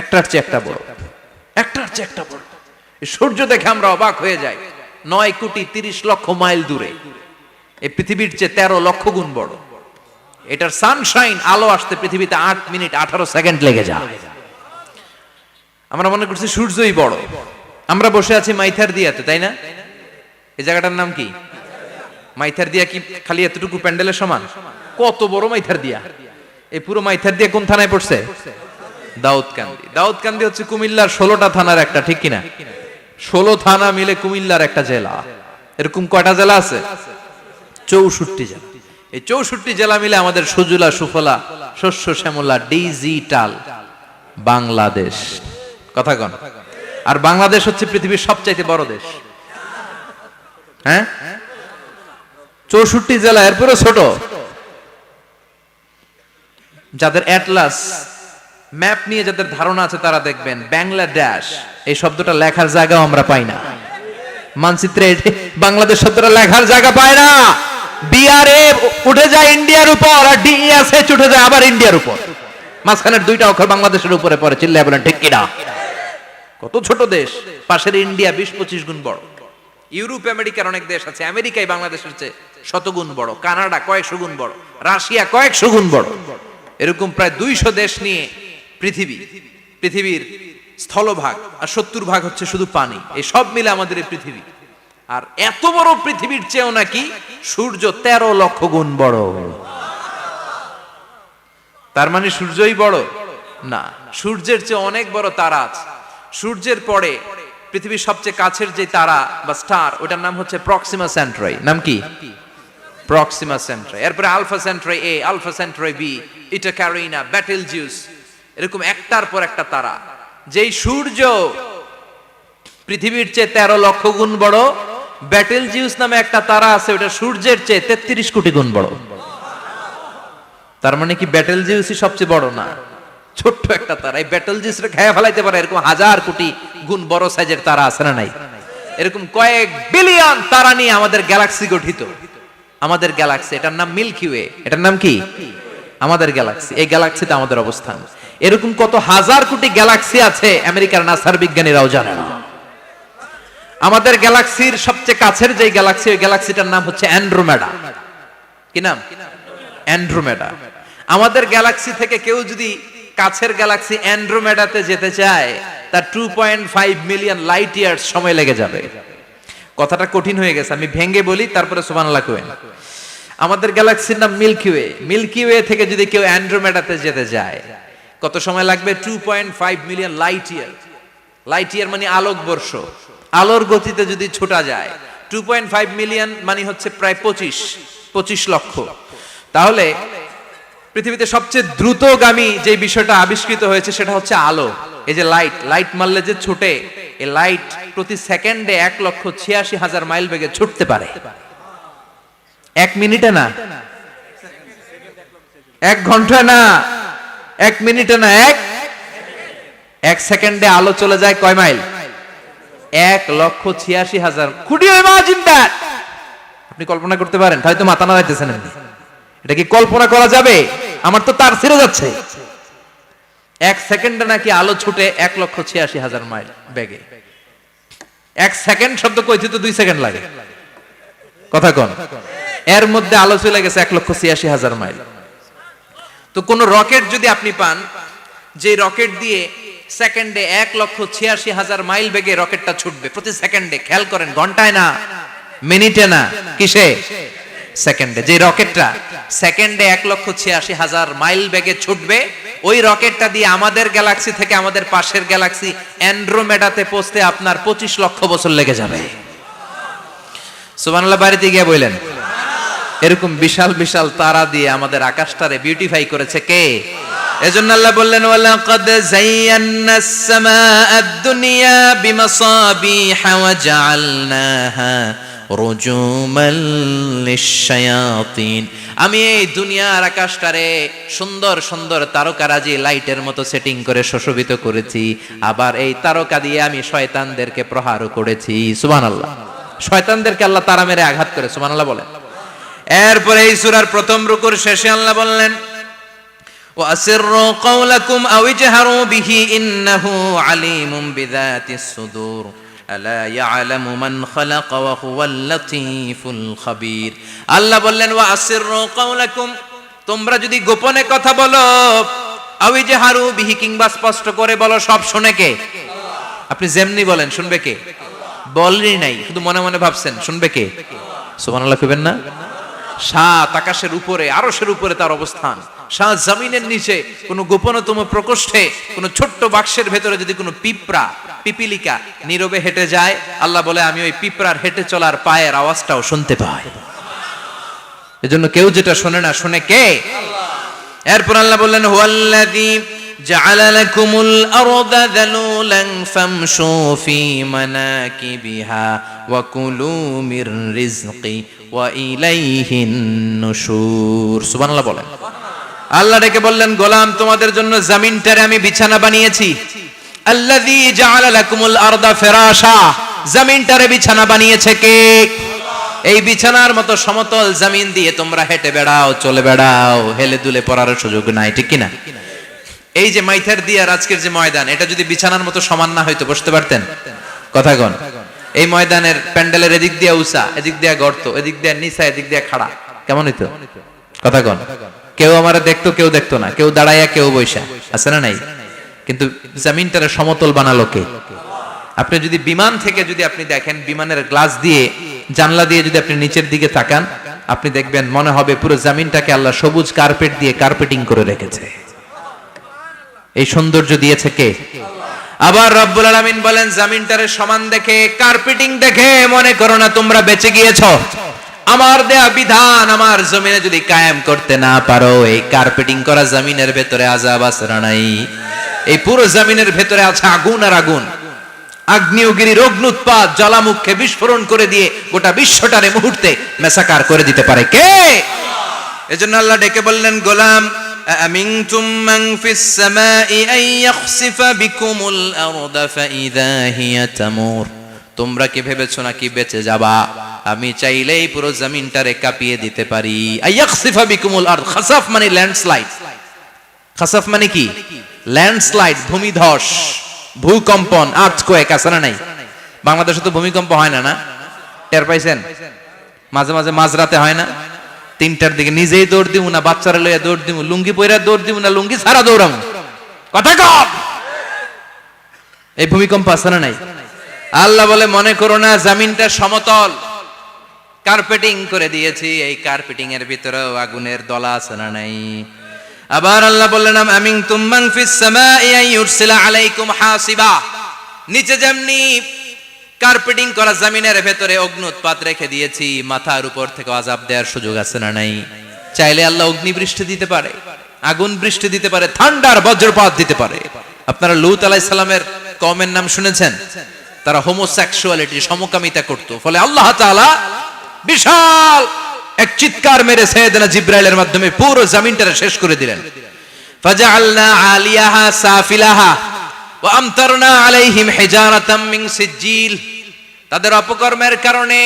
একটার চেয়ে একটা বড়, একটার চেয়ে একটা বড়। সূর্য দেখে আমরা অবাক হয়ে যাই, 9,30,00,000 মাইল দূরে। এই পৃথিবীর চেয়ে 13 লক্ষ গুণ বড়। এটার সানশাইন, আলো আসতে পৃথিবীতে 8 মিনিট 18 সেকেন্ড লেগে যায়। আমরা মনে করছি সূর্যই বড়। আমরা বসে আছি মাইথার দিয়াতে, তাই না? এই জায়গাটার নাম কি? মাইথার দিয়া। কি খালি এতটুকু প্যান্ডেলের সমান? কত বড় মাইথার দিয়া! এই পুরো মাইথার দিয়া কোন থানায় পড়ছে? দাউদকান্দি। দাউদকান্দি হচ্ছে কুমিল্লার 16টা থানার একটা, ঠিক কিনা? 16 থানা মিলে কুমিল্লার একটা জেলা। এরকম কয়টা জেলা আছে? 64 জেলা। এই 64 জেলা মিলে আমাদের সুজলা সুফলা শস্য শ্যামলা ডিজিটাল বাংলাদেশ। কথা কন। আর বাংলাদেশ হচ্ছে পৃথিবীর সবচাইতে বড় দেশ। হ্যাঁ, 64 জেলা, এরপরে ছোট। যাদের অ্যাটলাস ম্যাপ নিয়ে যাদের ধারণা আছে তারা দেখবেন বাংলাদেশ এই শব্দটা লেখার জায়গাও আমরা পাই না। মানচিত্রে বাংলাদেশ শব্দটা লেখার জায়গা পায় না। বিআরএ উঠে যায় ইন্ডিয়ার উপর, আর ডিএসএইচ উঠে যায় আবার ইন্ডিয়ার উপর। মাঝখানের দুইটা অক্ষর বাংলাদেশের উপরে পড়ে। চিল্লায় বলেন ঠিক কিনা? কত ছোট দেশ। পাশের ইন্ডিয়া 20-25 গুণ বড়। ইউরোপ আমেরিকার অনেক দেশ আছে, আমেরিকায় বাংলাদেশের চেয়ে শতগুণ বড়। কানাডা কয়েকশো গুণ বড়। রাশিয়া কয়েকশো গুণ বড়। এরকম প্রায় 200 দেশ নিয়ে পৃথিবীর স্থলভাগ, আর 70% হচ্ছে শুধু পানি। এই সব মিলে আমাদের এই পৃথিবী। আর এত বড় পৃথিবীর চেয়েও নাকি সূর্য 13 লক্ষ গুণ বড়। তার মানে সূর্যই বড় না, সূর্যের চেয়ে অনেক বড় তারা আছে। সূর্যের পরে পৃথিবীর সবচেয়ে কাছের যে তারা বা স্টার, ওটার নাম হচ্ছে প্রক্সিমা সেন্ট্রাই। নাম কি? প্রক্সিমা সেন্ট্রাই। এরপরে আলফা সেন্ট্রাই এ, আলফা সেন্ট্রাই বি, ইটা ক্যারিনা, বেটেলজিউস, এরকম একটার পর একটা তারা। যেই সূর্য পৃথিবীর চেয়ে 13 লক্ষ গুণ বড়, বেটেলজিউস নামে একটা তারা আছে, ওটা সূর্যের চেয়ে 33 কোটি গুণ বড়। তার মানে কি বেটেলজিউসই সবচেয়ে বড় না? ছোট্ট একটা তারা। এই বেটেলজিউসটা খেয়ে ফেলাইতে পারে এরকম 1000 কোটি গুণ বড় সাইজের তারা আছে না নাই? এরকম কয়েক বিলিয়ন তারা নিয়ে আমাদের গ্যালাক্সি গঠিত। আমাদের গ্যালাক্সি, এটার নাম মিল্কি ওয়ে। এটার নাম কি? আমাদের গ্যালাক্সি। এই গ্যালাক্সিতে আমাদের অবস্থান। এরকম কত হাজার কোটি গ্যালাক্সি আছে আমেরিকার নাসার বিজ্ঞানীরাও জানে না। আমাদের গ্যালাক্সির সবচেয়ে কাছের যে গ্যালাক্সি, ওই গ্যালাক্সিটার নাম হচ্ছে অ্যান্ড্রোমেডা। কি নাম? অ্যান্ড্রোমেডা। আমাদের গ্যালাক্সি থেকে কেউ যদি কাছের গ্যালাক্সি অ্যান্ড্রোমেডাতে যেতে চায়, তার 2.5 মিলিয়ন লাইট ইয়ার্স সময় লেগে যাবে। কথাটা কঠিন হয়ে গেছে, আমি ভেঙে বলি, তারপরে সুবহানাল্লাহ কইেন। আমাদের গ্যালাক্সির নাম মিল্কি ওয়ে। মিল্কি ওয়ে থেকে যদি কেউ অ্যান্ড্রোমেডাতে যেতে যায়, কত সময় লাগবে? 2.5 million light year. Light year মানে আলোকবর্ষ। আলোর গতিতে যদি ছোটা যায়, 2.5 মিলিয়ন মানে হচ্ছে প্রায় 25 লক্ষ। তাহলে পৃথিবীতে সবচেয়ে দ্রুতগামী যে বিষয়টা আবিষ্কৃত হয়েছে সেটা হচ্ছে আলো। এই যে লাইট মারলে যে ছুটে, এই লাইট প্রতি সেকেন্ডে 1,86,000 মাইল বেগে ছুটতে পারে। 1 মিনিটে না, 1 ঘন্টায় না, 1 মিনিটে না, 1 সেকেন্ডে আলো চলে যায় কয় mile? 1,86,000। Could you imagine that? আপনি কল্পনা করতে পারেন? হয়তো মাথা নাড়াইতেছেন। এটা কি কল্পনা করা যাবে? আমার তো তার ছিঁড়ে যাচ্ছে। 1 সেকেন্ডে নাকি আলো ছুটে 1,86,000 মাইল বেগে। 1 সেকেন্ড শব্দ কইতে তো 2 সেকেন্ড লাগে। কথা কোন? এর মধ্যে আলো চলে গেছে 1,86,000 মাইল। তো কোন রকেট যদি আপনি পান, যে রকেট দিয়ে সেকেন্ডে 1,86,000 মাইল বেগে রকেটটা ছুটবে প্রতি সেকেন্ডে, খেয়াল করেন, ঘন্টায় না, মিনিটে না, কিসে? সেকেন্ডে। যে রকেটটা সেকেন্ডে 1,86,000 মাইল বেগে ছুটবে, ওই রকেটটা দিয়ে আমাদের গ্যালাক্সি থেকে আমাদের পাশের গ্যালাক্সি অ্যান্ড্রোমেডাতে পৌঁছতে আপনার 25 লক্ষ বছর লেগে যাবে। সুবহানাল্লাহ বাড়িতে গিয়ে বললেন। এরকম বিশাল বিশাল তারা দিয়ে আমাদের আকাশটারে বিউটিফাই করেছে কে? এজন্য আল্লাহ বললেন, ওয়ালাকাদ যায়্যানাস সামাআদ দুনিয়া বিমাসাবিহা ওয়া জাআলনাহা রুজুমান লিশ-শায়াতিন। আমি এই দুনিয়ার আকাশটারে সুন্দর সুন্দর তারকারাজি লাইটের মতো সেটিং করে সুশোভিত করেছি। আবার এই তারকা দিয়ে আমি শয়তানদেরকে প্রহারও করেছি। সুবহানাল্লাহ। শয়তানদেরকে আল্লাহ তারা মেরে আঘাত করে। সুবহানাল্লাহ বলেন। এরপরে এই সূরার প্রথম রুকুর শেষে আল্লাহ বললেন, وأسروا قولكم أو اجهروا به إنه عليم بذات الصدور ألا يعلم من خلق وهو اللطيف الخبير আল্লাহ বললেন وأسروا قولكم তোমরা যদি গোপনে কথা বলো আও ইজহারু বিহি কিংবা স্পষ্ট করে বলো সব শুনে কে আল্লাহ আপনি যেমনি বলেন শুনবে কে বলেনই নাই শুধু মনে মনে ভাবছেন শুনবে কে সুবহানাল্লাহ কইবেন না সাত আকাশের উপরে আরশের উপরে তার অবস্থান সাত জমিনের নিচে কোন গোপনতম প্রকোষ্ঠে কোন ছোট্ট বাক্সের ভেতরে যদি কোনো পিপিলিকা নীরবে হেঁটে যায় আল্লাহ বলে আমি ওই পিঁপড়ার হেঁটে চলার পায়ের আওয়াজটাও শুনতে পাই এজন্য কেউ যেটা শোনে না শুনে কে আল্লাহ এরপর আল্লাহ বললেন হুয়াল্লাযী জাআলা লাকুমুল আরদা যালুলান ফামশু ফি মানাকিবিহা ওয়া কুলু মির রিজকি ওয়া ইলাইহিন নুশুর সুবহানাল্লাহ বলেন আল্লাহ ডেকে বললেন গোলাম তোমাদের জন্য জমিনটারে আমি বিছানা বানিয়েছি আল্লাযী জাআলা লাকুমুল আরদা ফিরাশা জমিনটারে বিছানা বানিয়েছে কে এই বিছানার মতো সমতল জমিন দিয়ে তোমরা হেঁটে বেড়াও চলে বেড়াও হেলে দুলে পড়ার সুযোগ নাই ঠিক কি না এই যে মাইথার দিয়ার আজকের যে ময়দান এটা যদি বিছানার মতো সমান না হয়তো বসতে পারতেন কথা কোন এই ময়দানের প্যান্ডেলের এদিক দিয়ে উঁচা এদিক দিয়ে গর্ত এদিক দিয়ে নিচা এদিক দিয়ে খাড়া কেমন হইতো কথা কোন কেউ আমারে দেখতো কেউ দেখতো না কেউ দাঁড়াইয়া কেউ বইসা আছে না নাই কিন্তু জমিনটারে সমতল বানালো কে আপনি যদি বিমান থেকে যদি আপনি দেখেন বিমানের গ্লাস দিয়ে জানলা দিয়ে যদি আপনি নিচের দিকে তাকান আপনি দেখবেন মনে হবে পুরো জমিনটাকে আল্লাহ সবুজ কার্পেট দিয়ে কার্পেটিং করে রেখেছে এই সৌন্দর্য দিয়েছে কে আবার রব্বুল আলামিন বলেন জমিনটারে সমান দেখে কার্পেটিং দেখে মনে করো না তোমরা বেঁচে গিয়েছো আমার দেয়া বিধান আমার জমিনে যদি কায়েম করতে না পারো এই কার্পেটিং করা জমিনের ভেতরে আযাব আছে না নাই এই পুরো জমিনের ভেতরে আছে আগুন আর আগুন আগ্নেয়গিরির অগ্নুৎপাত জ্বালামুখে বিস্ফোরণ করে দিয়ে গোটা বিশ্বটারে মুহূর্তে মেসাকার করে দিতে পারে কে এজন্য আল্লাহ ডেকে বললেন গোলাম আমিনতুম মান ফিস সামাই আন ইয়াখসিফা বিকুমুল আরদা ফাইযা হিয়া তামুর তোমরা কি ভেবেছো নাকি বেঁচে যাবা আমি চাইলেই পুরো জমিনটারে কাঁপিয়ে দিতে পারি আয়াখসিফা বিকুমুল আরদ খাসাফ মানে ল্যান্ডস্লাইড খাসাফ মানে কি ল্যান্ডস্লাইড ভূমিধস ভূকম্পন আর্থকোয়েক আছে না নাই বাংলাদেশে তো ভূমিকম্প হয় না না টের পাইছেন মাঝে মাঝে মাঝরাতে হয় না 3টার দিকে নিজেই দৌড় দিমু না বাচ্চারা লইয়া দৌড় দিমু লুঙ্গি পইরা দৌড় দিমু না লুঙ্গি ছাড়া দৌড়ামু কথা কম এই ভূমিকম্প আছে না নাই আল্লাহ বলে মনে করো না জমিনটা সমতল কার্পেটিং করে দিয়েছি এই কার্পেটিং এর ভিতরেও আগুনের দলা আছে না নাই আবার আল্লাহ বললেন আমিনতুম মান ফিস সামাই আন ইউরসিলা আলাইকুম হাসিবা নিচে যেমনি কার্পেটিং করা জমিনের ভেতরে অগ্নুৎপাত রেখে দিয়েছি মাথার উপর থেকে আযাব দেওয়ার সুযোগ আছে না নাই চাইলে আল্লাহ অগ্নি বৃষ্টি দিতে পারে আগুন বৃষ্টি দিতে পারে ঠান্ডার বজ্রপাত দিতে পারে আপনারা লূত আলাইহিস সালামের কওমের নাম শুনেছেন তারা হোমোসেক্সুয়ালিটি সমকামিতা করত ফলে আল্লাহ তাআলা বিশাল এক চিৎকার মেরে সাইয়েদনা জিবরাইলের মাধ্যমে পুরো জমিনটারে শেষ করে দিলেন ফাজআলনা আলিয়াহা সাফিলাহা ওয়া আমতারনা আলাইহিম হিজারাতাম মিন সিজিল তাদের অপকর্মের কারণে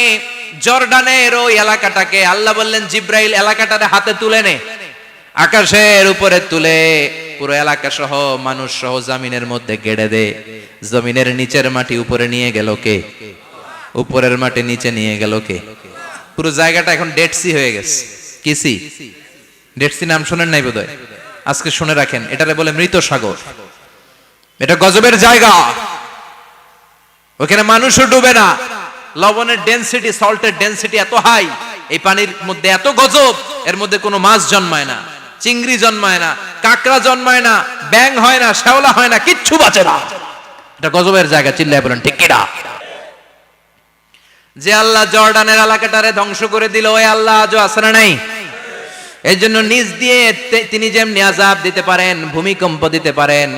জর্ডানের ওই এলাকাটাকে আল্লাহ বললেন জিবরাইল এলাকাটারে হাতে তুলে নে আকাশের উপরে তুলে পুরো এলাকা সহ মানুষ সহ জমিনের মধ্যে গেড়ে দে জমিনের নিচের মাটি উপরে নিয়ে গেল কে উপরের মাটি নিচে নিয়ে গেল কে পুরো জায়গাটা এখন ডেড সি হয়ে গেছে কি সি ডেড সি নাম শুনেন নাই বোধহয় আজকে শুনে রাখেন এটারে বলে মৃত সাগর এটা গজবের জায়গা ওখানে মানুষও ডুবে না লবণের ডেনসিটি সল্টের ডেনসিটি এত হাই এই পানির মধ্যে এত গজব এর মধ্যে কোনো মাছ জন্মায় না চিংড়ি জন্মায় না কাঁকড়া জন্মায় না ব্যাং হয় না শ্যাওলা হয় না কিচ্ছু বাঁচে না এটা গজবের জায়গা চিল্লায় বলেন ঠিক কিনা যে আল্লাহ জর্ডানের এলাকাটারে ধ্বংস করে দিল ওই আল্লাহ আজও আছে না নাই এই জন্য নিজ দিয়ে তিনি যেমনি আযাব দিতে পারেন ভূমিকম্প দিতে পারেন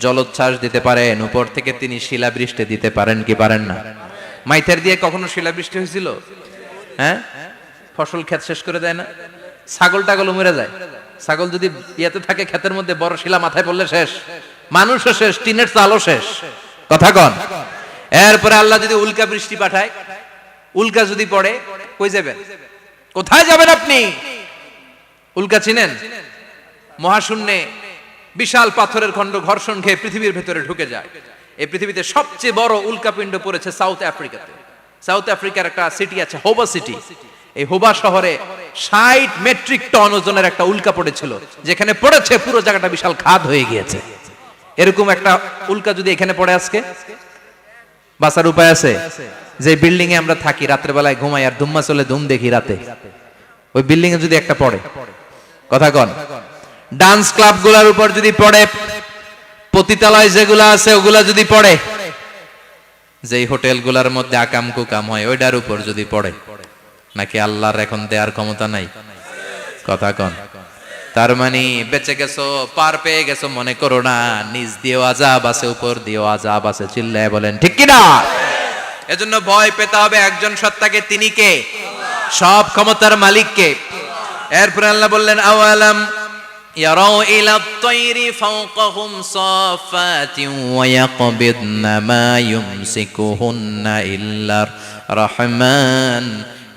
জলোচ্ছ্বাস দিতে পারেন উপর থেকে তিনি শিলাবৃষ্টি দিতে পারেন কি পারেন না মাইথার দিয়ে কখনো শিলাবৃষ্টি হয়েছিল হ্যাঁ ফসল ক্ষেত শেষ করে দেয় না ছাগল টাগল মরে যায় ছাগল যদি ইয়াতে থাকে ক্ষেতের মধ্যে বড় শিলা মাথায় পড়লে শেষ মানুষও শেষ টিনের চালও শেষ কথা কন এরপরে আল্লাহ যদি উল্কা বৃষ্টি পাঠায় উল্কা যদি পড়ে কই যাবেন কোথায় যাবেন আপনি উল্কা চিনেন মহাশূন্যে বিশাল পাথরের খণ্ড ঘর্ষণ খেয়ে পৃথিবীর ভেতরে ঢুকে যায়। এই পৃথিবীতে সবচেয়ে বড় উল্কাপিণ্ড পড়েছে সাউথ আফ্রিকাতে। সাউথ আফ্রিকার একটা সিটি আছে হোবা সিটি। এই হোবা শহরে 60 মেট্রিক টন ওজনের একটা উল্কা পড়েছিল, যেখানে পড়েছে পুরো জায়গাটা বিশাল খাদ হয়ে গিয়েছে। এরকম একটা উল্কা যদি এখানে পড়ে আজকে, বাঁচার উপায় আছে? যে বিল্ডিং এ আমরা থাকি, রাত্রে বেলায় ঘুমাই আর ধুম্মা চলে ধুম দেখি রাতে, ওই বিল্ডিং এ যদি একটা পড়ে, কথা কন, ডান্স ক্লাব গুলার উপর যদি পড়ে, পতিতালয় যেগুলা আছে ওগুলা যদি পড়ে, যেই হোটেল গুলার মধ্যে আকাম কুকাম হয় ওইটার উপর যদি পড়ে, নাকি আল্লাহর এখন দেয়ার ক্ষমতা নাই? কথা কন। তার মানে বেঁচে গেছো, পার পেয়ে গেছো মনে করো না, নিজ দিয়েও আযাব আছে, উপর দিয়েও আযাব আছে। চিল্লায় বলেন ঠিক কিনা? এজন্য ভয় পেতে হবে একজন সত্তাকে, তিনি কে? সব ক্ষমতার মালিক কে? এরপর আল্লাহ বললেন আওয়ালাম ইয়ারাউ ইলা আত-তায়রি ফাওকাহুম সাফাতিন ওয়া ইয়াকবিদনা মা ইউমসিকুহুন্না ইল্লার রাহমান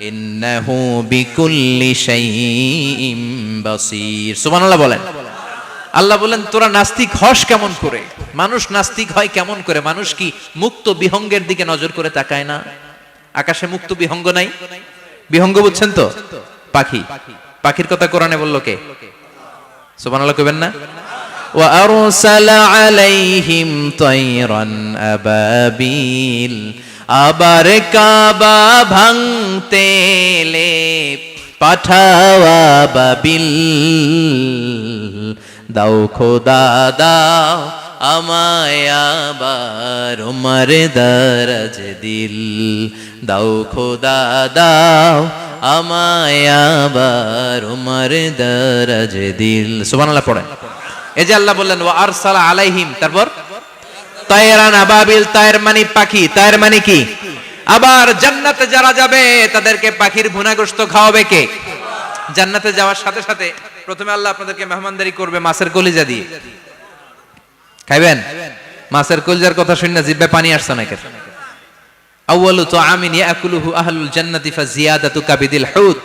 ইন্নাহু বিকুল্লি শাইইন বাসীর। সুবহানাল্লাহ বলেন। আল্লাহ বলেন তোরা নাস্তিক হস কেমন করে? মানুষ নাস্তিক হয় কেমন করে? মানুষ কি মুক্ত বিহঙ্গের দিকে নজর করে তাকায় না? আকাশে মুক্ত বিহঙ্গ নাই? বিহঙ্গ বুঝছেন তো? পাখি। পাখির কথা কোরআনে বললো কে? সুবহানাল্লাহ কইবেন না? ওয়া আরসালা আলাইহিম তায়রান আবাবিল, আবার কাবা ভাঙতে এলে পাঠাওয়া বাবিল, দাও খোদা দাও আমায় আবার উমর দরজ দিল, দাও খোদা দাও আমায় আবার উমর দরজ দিল। সুবহানাল্লাহ পড়ে। এই যে আল্লাহ বললেন ওয়া আরসালা আলাইহিম, তারপর তায়রান আবাবিল, তায়ের মানে পাখি, তায়ের মানে কি? আবার জান্নাতে যারা যাবে তাদেরকে পাখির ভুনা গোশত খাওয়াবে কে? জান্নাতে যাওয়ার সাথে সাথে প্রথমে আল্লাহ আপনাদেরকে মেহমানদারি করবে মাছের কলিজা দিয়ে। খাইবেন? মাছের কলিজার কথা শুনে জিহ্বায় পানি আসছে নাকি? আউয়ালু তুআমিন ইয়াকুলুহু আহলুল জান্নাতি ফাজিয়াদাতু কাবিদিল হুত।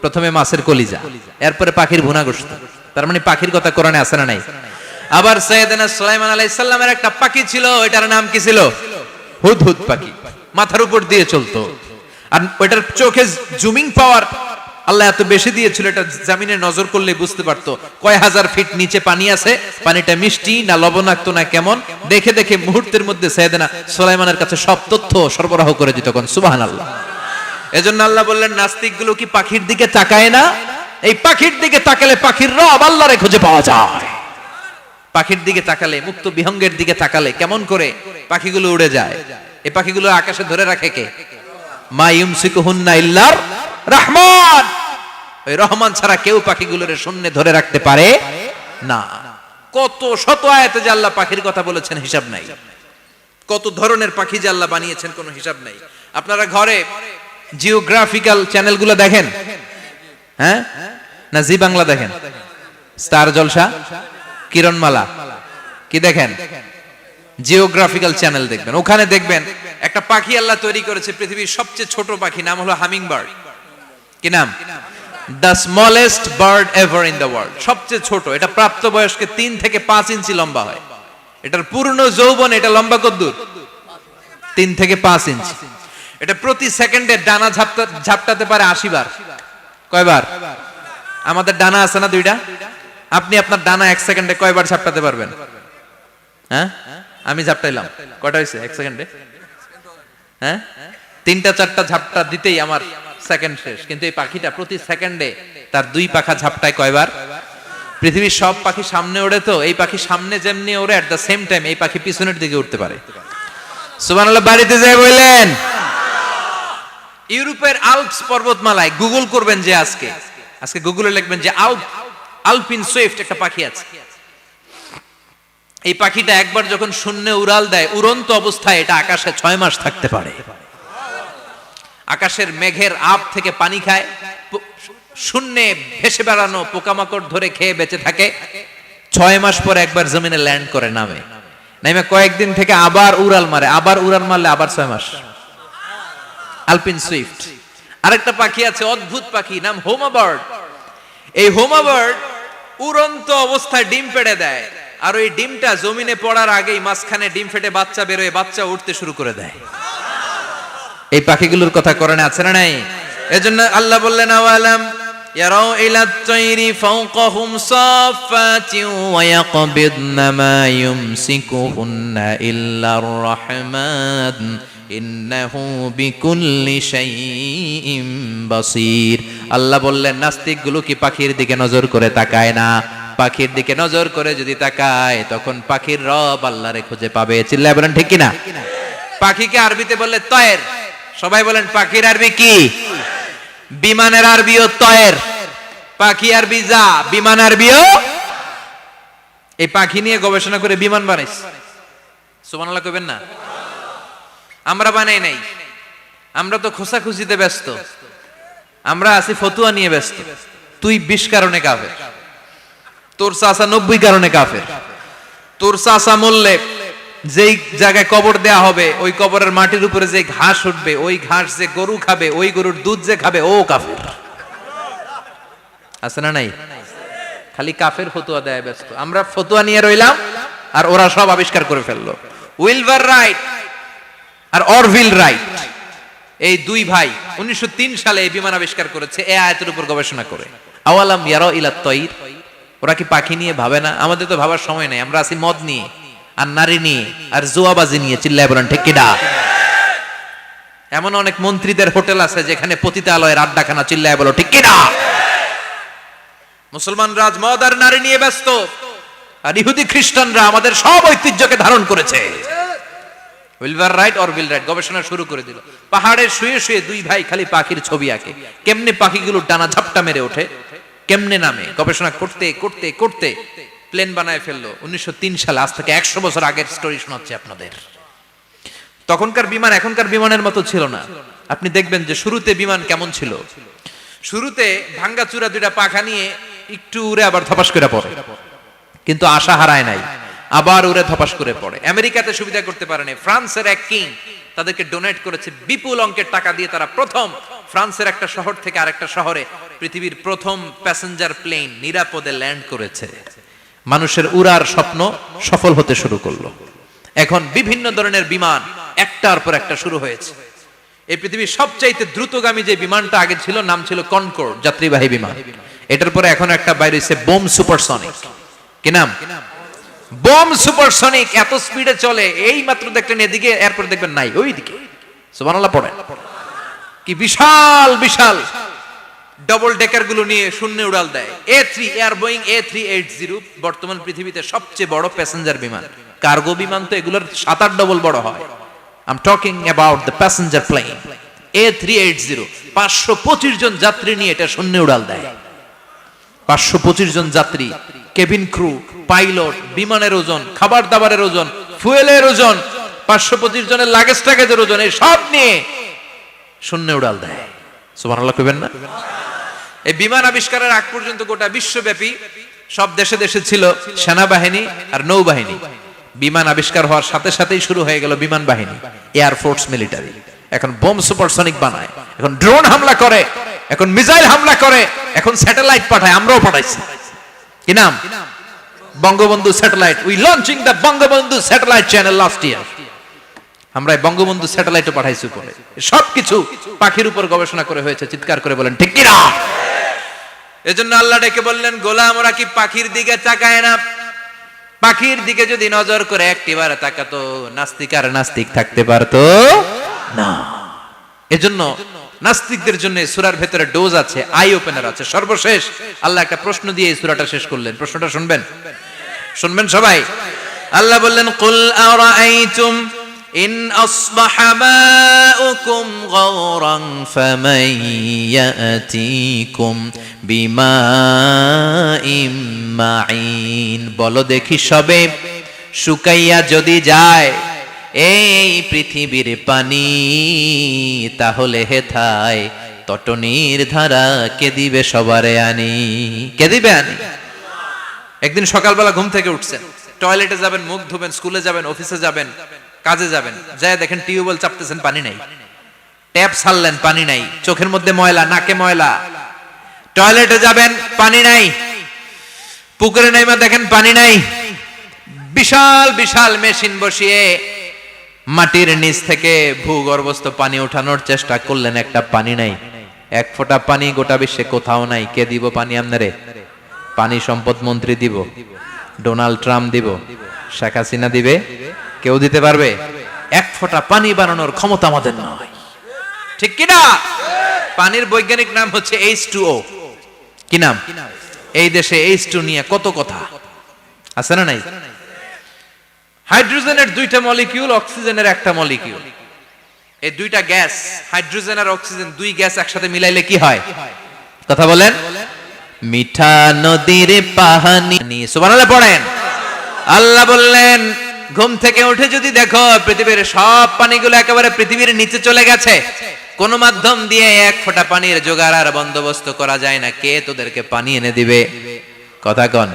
প্রথমে মাছের কলিজা, এরপরে পাখির ভুনা গোশত। তার মানে পাখির কথা কোরআনে আছে না নাই? আবার সাইয়েদনা সুলাইমান আলাইহিস সালামের একটা পাখি ছিল, ওইটার নাম কি ছিল? হুদহুদ পাখি। মাথার উপর দিয়ে চলতো, আর ওইটার চোখে জুমিং পাওয়ার আল্লাহ এত বেশি দিয়েছিল, এটা জমিনে নজর করলে বুঝতে পারতো কয় হাজার ফিট নিচে পানি আছে, পানিটা মিষ্টি না লবণাক্ত না কেমন, দেখে দেখে মুহূর্তের মধ্যে সাইয়েদনা সুলাইমানের কাছে সব তথ্য সরবরাহ করে দিত। কোন সুবহানাল্লাহ। এজন্য আল্লাহ বললেন নাস্তিক গুলো কি পাখির দিকে তাকায় না? এই পাখির দিকে তাকালে পাখির রব আল্লাহরে খুঁজে পাওয়া যায়। পাখির দিকে তাকালে, মুক্ত বিহঙ্গের দিকে তাকালে কেমন করে পাখিগুলো উড়ে যায়। এই পাখিগুলো আকাশে ধরে রাখে কে? মা ইউমসিকুহুন্না ইল্লার রহমান। ওই রহমান ছাড়া কেউ পাখিগুলোর শূন্যে ধরে রাখতে পারে না। কত শত আয়াতে যে আল্লাহ পাখির কথা বলেছেন হিসাব নাই, কত ধরনের পাখি যে আল্লাহ বানিয়েছেন কোনো হিসাব নাই। আপনারা ঘরে জিওগ্রাফিক্যাল চ্যানেলগুলো দেখেন? হ্যাঁ না জি বাংলা দেখেন? স্টার জলসা, কিরণমালা, কি দেখেন? জিওগ্রাফিক্যাল চ্যানেল দেখবেন। ওখানে দেখবেন একটা পাখি আল্লাহ তৈরি করেছে, পৃথিবীর সবচেয়ে ছোট পাখি, নাম হলো হামিং বার্ড। কি নাম? The smallest bird ever in the world. সবচেয়ে ছোট। এটা প্রাপ্তবয়স্কে 3 থেকে 5 ইঞ্চি লম্বা হয়। এটার পূর্ণ যৌবন এটা লম্বা কতদূর? 3 থেকে 5 ইঞ্চি। এটা প্রতি সেকেন্ডে ডানা ঝাপটাতে পারে 80 বার। কয়বার? আমাদের ডানা আছে না 2টা? আপনি আপনার ডানা 1 সেকেন্ডে কয়বার ঝাপটাতে পারবেন? হ্যাঁ, আমি ঝাপটাইলাম, কয়টা হয়েছে 1 সেকেন্ডে? হ্যাঁ, 3টা 4টা ঝাপটা দিতেই আমার সেকেন্ড শেষ। কিন্তু এই পাখিটা প্রতি সেকেন্ডে তার 2 পাখা ঝাপটায় কয়বার? পৃথিবীর সব পাখি সামনে ওড়ে, তো এই পাখি সামনে যেমনি ওড়ে, এট দ্য সেম টাইম এই পাখি পিছনের দিকে উঠতে পারে। সুবহানাল্লাহ। বাড়িতে যাই বললেন। ইউরোপের আল্পস পর্বতমালায় গুগল করবেন যে আজকে গুগলে লিখবেন যে আলপিন সুইফট একটা পাখি আছে। এই পাখিটা একবার যখন শূন্যে উড়াল দেয়, উড়ন্ত অবস্থায় এটা আকাশে 6 মাস থাকতে পারে। আকাশের মেঘের আপ থেকে পানি খায়, শূন্যে ভেসে বেড়ানো পোকামাকড় ধরে খেয়ে বেঁচে থাকে। 6 মাস পর একবার জমিনে ল্যান্ড করে, নামে কয়েকদিন থেকে আবার উড়াল মারে, আবার উড়াল মারলে আবার 6 মাস। আলপিন সুইফট। আরেকটা পাখি আছে, অদ্ভুত পাখি, নাম হোমা বার্ড। এই হোমা বার্ড উড়ন্ত অবস্থায় ডিম পেড়ে দেয়, আর ওই ডিমটা জমিনে পড়ার আগেই মাঝখানে ডিম ফেটে বাচ্চা বেরোয়, বাচ্চা উঠতে শুরু করে দেয়। এই পাখিগুলোর কথা কোরআনে আছে না নাই? এজন্য আল্লাহ বললেন আওয়ালাম ইয়ারাউ ইলাত তাইরি ফাওকাহুম সাফাতিন ওয়া ইয়াকবিদনা মা ইউমসিকুহুন্না ইল্লার রাহমান ইন্নাহু বিকুল্লি শাইইন বাসীর। আল্লাহ বললেন নাস্তিকগুলো কি পাখির দিকে নজর করে তাকায় না? পাখির দিকে নজর করে যদি তাকায় তখন পাখির রব আল্লাহরে খুঁজে পাবে। চিল্লায় বলেন ঠিক কিনা? পাখিকে আরবিতে বললে তয়ের। সবাই বলেন পাখির আরবি কি? বিমানের আরবিও তয়ের। পাখি আরবি যা, বিমান আরবিও। এই পাখি নিয়ে গবেষণা করে বিমান বানাইছে। সুবহানাল্লাহ কইবেন না? আমরা বানাই নাই, আমরা তো খোঁচাখুচিতে ব্যস্ত, আমরা আছি ফতুয়া নিয়ে ব্যস্ত। তুই 20 কারণে কাফের, তোর চাচা 90 কারণে কাফের। তোর চাচা মরলে যেই জায়গায় কবর দেয়া হবে ওই কবরের মাটির উপরে যে ঘাস উঠবে, ওই ঘাস যে গরু খাবে, ওই গরুর দুধ যে খাবে ও কাফের। আছে না নাই? খালি কাফের ফতুয়া দেয় ব্যস্ত। আমরা ফতুয়া নিয়ে রইলাম আর ওরা সব আবিষ্কার করে ফেললো। উইলবার রাইট আর অরভিল রাইট, এই দুই ভাই 1903 সালে এই বিমান আবিষ্কার করেছে এই আয়াতের উপর গবেষণা করে। আওয়ালাম ইয়ারাউ ইলাত তাইর, ওরা কি পাখি নিয়ে ভাবে না? আমাদের তো ভাবার সময় নাই, আমরা আছি মদ নিয়ে আর নারী নিয়ে আর জুয়াবাজি নিয়ে। চিল্লায় বলেন ঠিক কিনা? এমন অনেক মন্ত্রীদের হোটেল আছে যেখানে পতিতালয়ের আড্ডাখানা। চিল্লায় বলো ঠিক কিনা? মুসলমান রাজ মদ আর নারী নিয়ে ব্যস্ত, আর ইহুদি খ্রিস্টানরা আমাদের সব ঐতিহ্যকে ধারণ করেছে। উইলবার রাইট অরভিল রাইট গবেষণা শুরু করে দিল। পাহাড়ে শুয়ে শুয়ে দুই ভাই খালি পাখির ছবি আঁকে, কেমনে পাখিগুলো ডানা ঝাপটা মেরে ওঠে, কেমনে নামে। গবেষণা করতে করতে করতে প্লেন বানায় ফেললো 1903 সালে। আজ থেকে 100 বছর আগের স্টোরি শোনাচ্ছি আপনাদের। তখনকার বিমান এখনকার বিমানের মতো ছিল না। আপনি দেখবেন যে শুরুতে বিমান কেমন ছিল। শুরুতে ভাঙ্গাচুরা দুইটা পাখা নিয়ে একটু উড়ে আবার ধপাস করে পড়ে, কিন্তু আশা হারায় নাই, আবার উড়ে ধপাস করে পড়ে। আমেরিকাতে সুবিধা করতে পারেনি। ফ্রান্সের এক কিং তাদেরকে ডোনেট করেছে বিপুল অঙ্কের টাকা দিয়ে। তারা প্রথম ফ্রান্সের একটা শহর থেকে আরেকটা শহরে পৃথিবীর প্রথম প্যাসেঞ্জার প্লেন নিরাপদে ল্যান্ড করেছে। মানুষের উড়ার স্বপ্ন সফল হতে শুরু করলো। এখন বিভিন্ন ধরনের বিমান একটার পর একটা শুরু হয়েছে। এই পৃথিবীর সবচাইতে দ্রুতগামী যে বিমানটা আগে ছিল নাম ছিল কনকর্ড, যাত্রীবাহী বিমান। এটার পরে এখন একটা বাইরে হচ্ছে বোম সুপারসনিক। কি নাম? Bomb supersonic. এত স্পিডে চলে, এই মাত্র দেখলেন এদিকে, এরপর দেখবেন নাই ওইদিকে। সুবহানাল্লাহ পড়ে। কি বিশাল বিশাল ডবল ডেকার গুলো নিয়ে শূন্যে উড়াল দেয়। A3 এয়ার বোয়িং A380 বর্তমান পৃথিবীতে সবচেয়ে বড় প্যাসেঞ্জার বিমান। কার্গো বিমান তো এগুলোর 7-8 ডবল বড় হয়। I'm talking about the passenger plane A380। 525 জন যাত্রী নিয়ে এটা শূন্যে উড়াল দেয়। 525 জন যাত্রী, কেবিন ক্রু, পাইলট, বিমানের ওজন, খাবার দাবারের ওজন, ফুয়েলের ওজন, 525 জনের লাগেজ টাগেজের ওজন, এই সব নিয়ে শূন্যে উড়াল দেয়। সুবহানাল্লাহ কইবেন না? এই বিমান আবিষ্কারের আগ পর্যন্ত গোটা বিশ্বব্যাপী সব দেশে দেশে ছিল সেনাবাহিনী আর নৌবাহিনী। বিমান আবিষ্কার হওয়ার সাথে সাথেই শুরু হয়ে গেল বিমান বাহিনী, এয়ার ফোর্স, মিলিটারি। এখন বোম সুপারসনিক বানায়, এখন ড্রোন হামলা করে, এখন মিসাইল হামলা করে, এখন স্যাটেলাইট পাঠায়। আমরাও পাঠাইছি। কি নাম? Bangabandhu satellite. We launching the Bangabandhu satellite channel last year. আমরা বঙ্গবন্ধু স্যাটেলাইটও পাঠাইছি উপরে। সবকিছু পাখির উপর গবেষণা করে হয়েছে। চিৎকার করে বলেন ঠিক কিনা? এজন্য আল্লাহ ডেকে বললেন, গোলাম ওরা কি পাখির দিকে তাকায় না? পাখির দিকে যদি নজর করে একটিবার তাকাতো, নাস্তিক আর নাস্তিক থাকতে পারতো না। এজন্য নাস্তিকদের জন্য সূরার ভেতরে ডোজ আছে, আই ওপেনার আছে। সর্বশেষ আল্লাহ একটা প্রশ্ন দিয়ে এই সূরাটা শেষ করলেন। প্রশ্নটা শুনবেন? শুনবেন সবাই? আল্লাহ বললেন, কুল আরাআইতুম ইন আসবাহা মাউকুম গাওরান ফামান ইয়াতিকুম বিমাইম মাইন। বলো দেখি সবে, শুকাইয়া যদি যায় এই পৃথিবীর পানি, তাহলে হেথায় তটনির ধারা কে দিবে সবারে আনি? কে দিবে আনি? একদিন সকালবেলা ঘুম থেকে উঠছেন, টয়লেটে যাবেন, মুখ ধুবেন, স্কুলে যাবেন, অফিসে যাবেন, কাজে যাবেন, যায় দেখেন টিউবওয়েল চাপতেছেন, পানি নাই। ট্যাপ ছাড়লেন, পানি নাই। চোখের মধ্যে ময়লা, নাকে ময়লা। টয়লেটে যাবেন, পানি নাই। পুকুরে নাইমা দেখেন পানি নাই, বিশাল বিশাল মেশিন বসিয়ে মাটির নিচ থেকে ভূগর্ভস্থ পানি ওঠানোর চেষ্টা করলেন, একটা পানি নাই, এক ফোঁটা পানি গোটা বিশ্বে কোথাও নাই। কে দিব পানি আপনারে? পানি সম্পদ মন্ত্রী দিব, ডোনাল্ড ট্রাম্প দিব, শেখ হাসিনা দিবে? কেউ দিতে পারবে? এক ফোঁটা পানি বানানোর ক্ষমতা আমাদের নয়, ঠিক কিনা? পানির বৈজ্ঞানিক নাম হচ্ছে H2O। কি নাম? এই দেশে H2 নিয়ে কত কথা আছে না নাই? হাইড্রোজেনের দুইটা মলিকিউল, অক্সিজেনের একটা মলিকিউল। এই দুইটা গ্যাস, হাইড্রোজেন আর অক্সিজেন, দুই গ্যাস একসাথে মিলাইলে কি হয়? কথা বলেন। মিঠা নদীর পানি, সুবহানাল্লাহ পড়েন। আল্লাহ বললেন ঘুম থেকে উঠে যদি দেখো পৃথিবীর সব পানিগুলো একেবারে পৃথিবীর নিচে চলে গেছে, কোন মাধ্যম দিয়ে এক ফোঁটা পানির জোগাড় আর বন্দোবস্ত করা যায় না, কে তোদেরকে পানি এনে দিবে? কথা কন।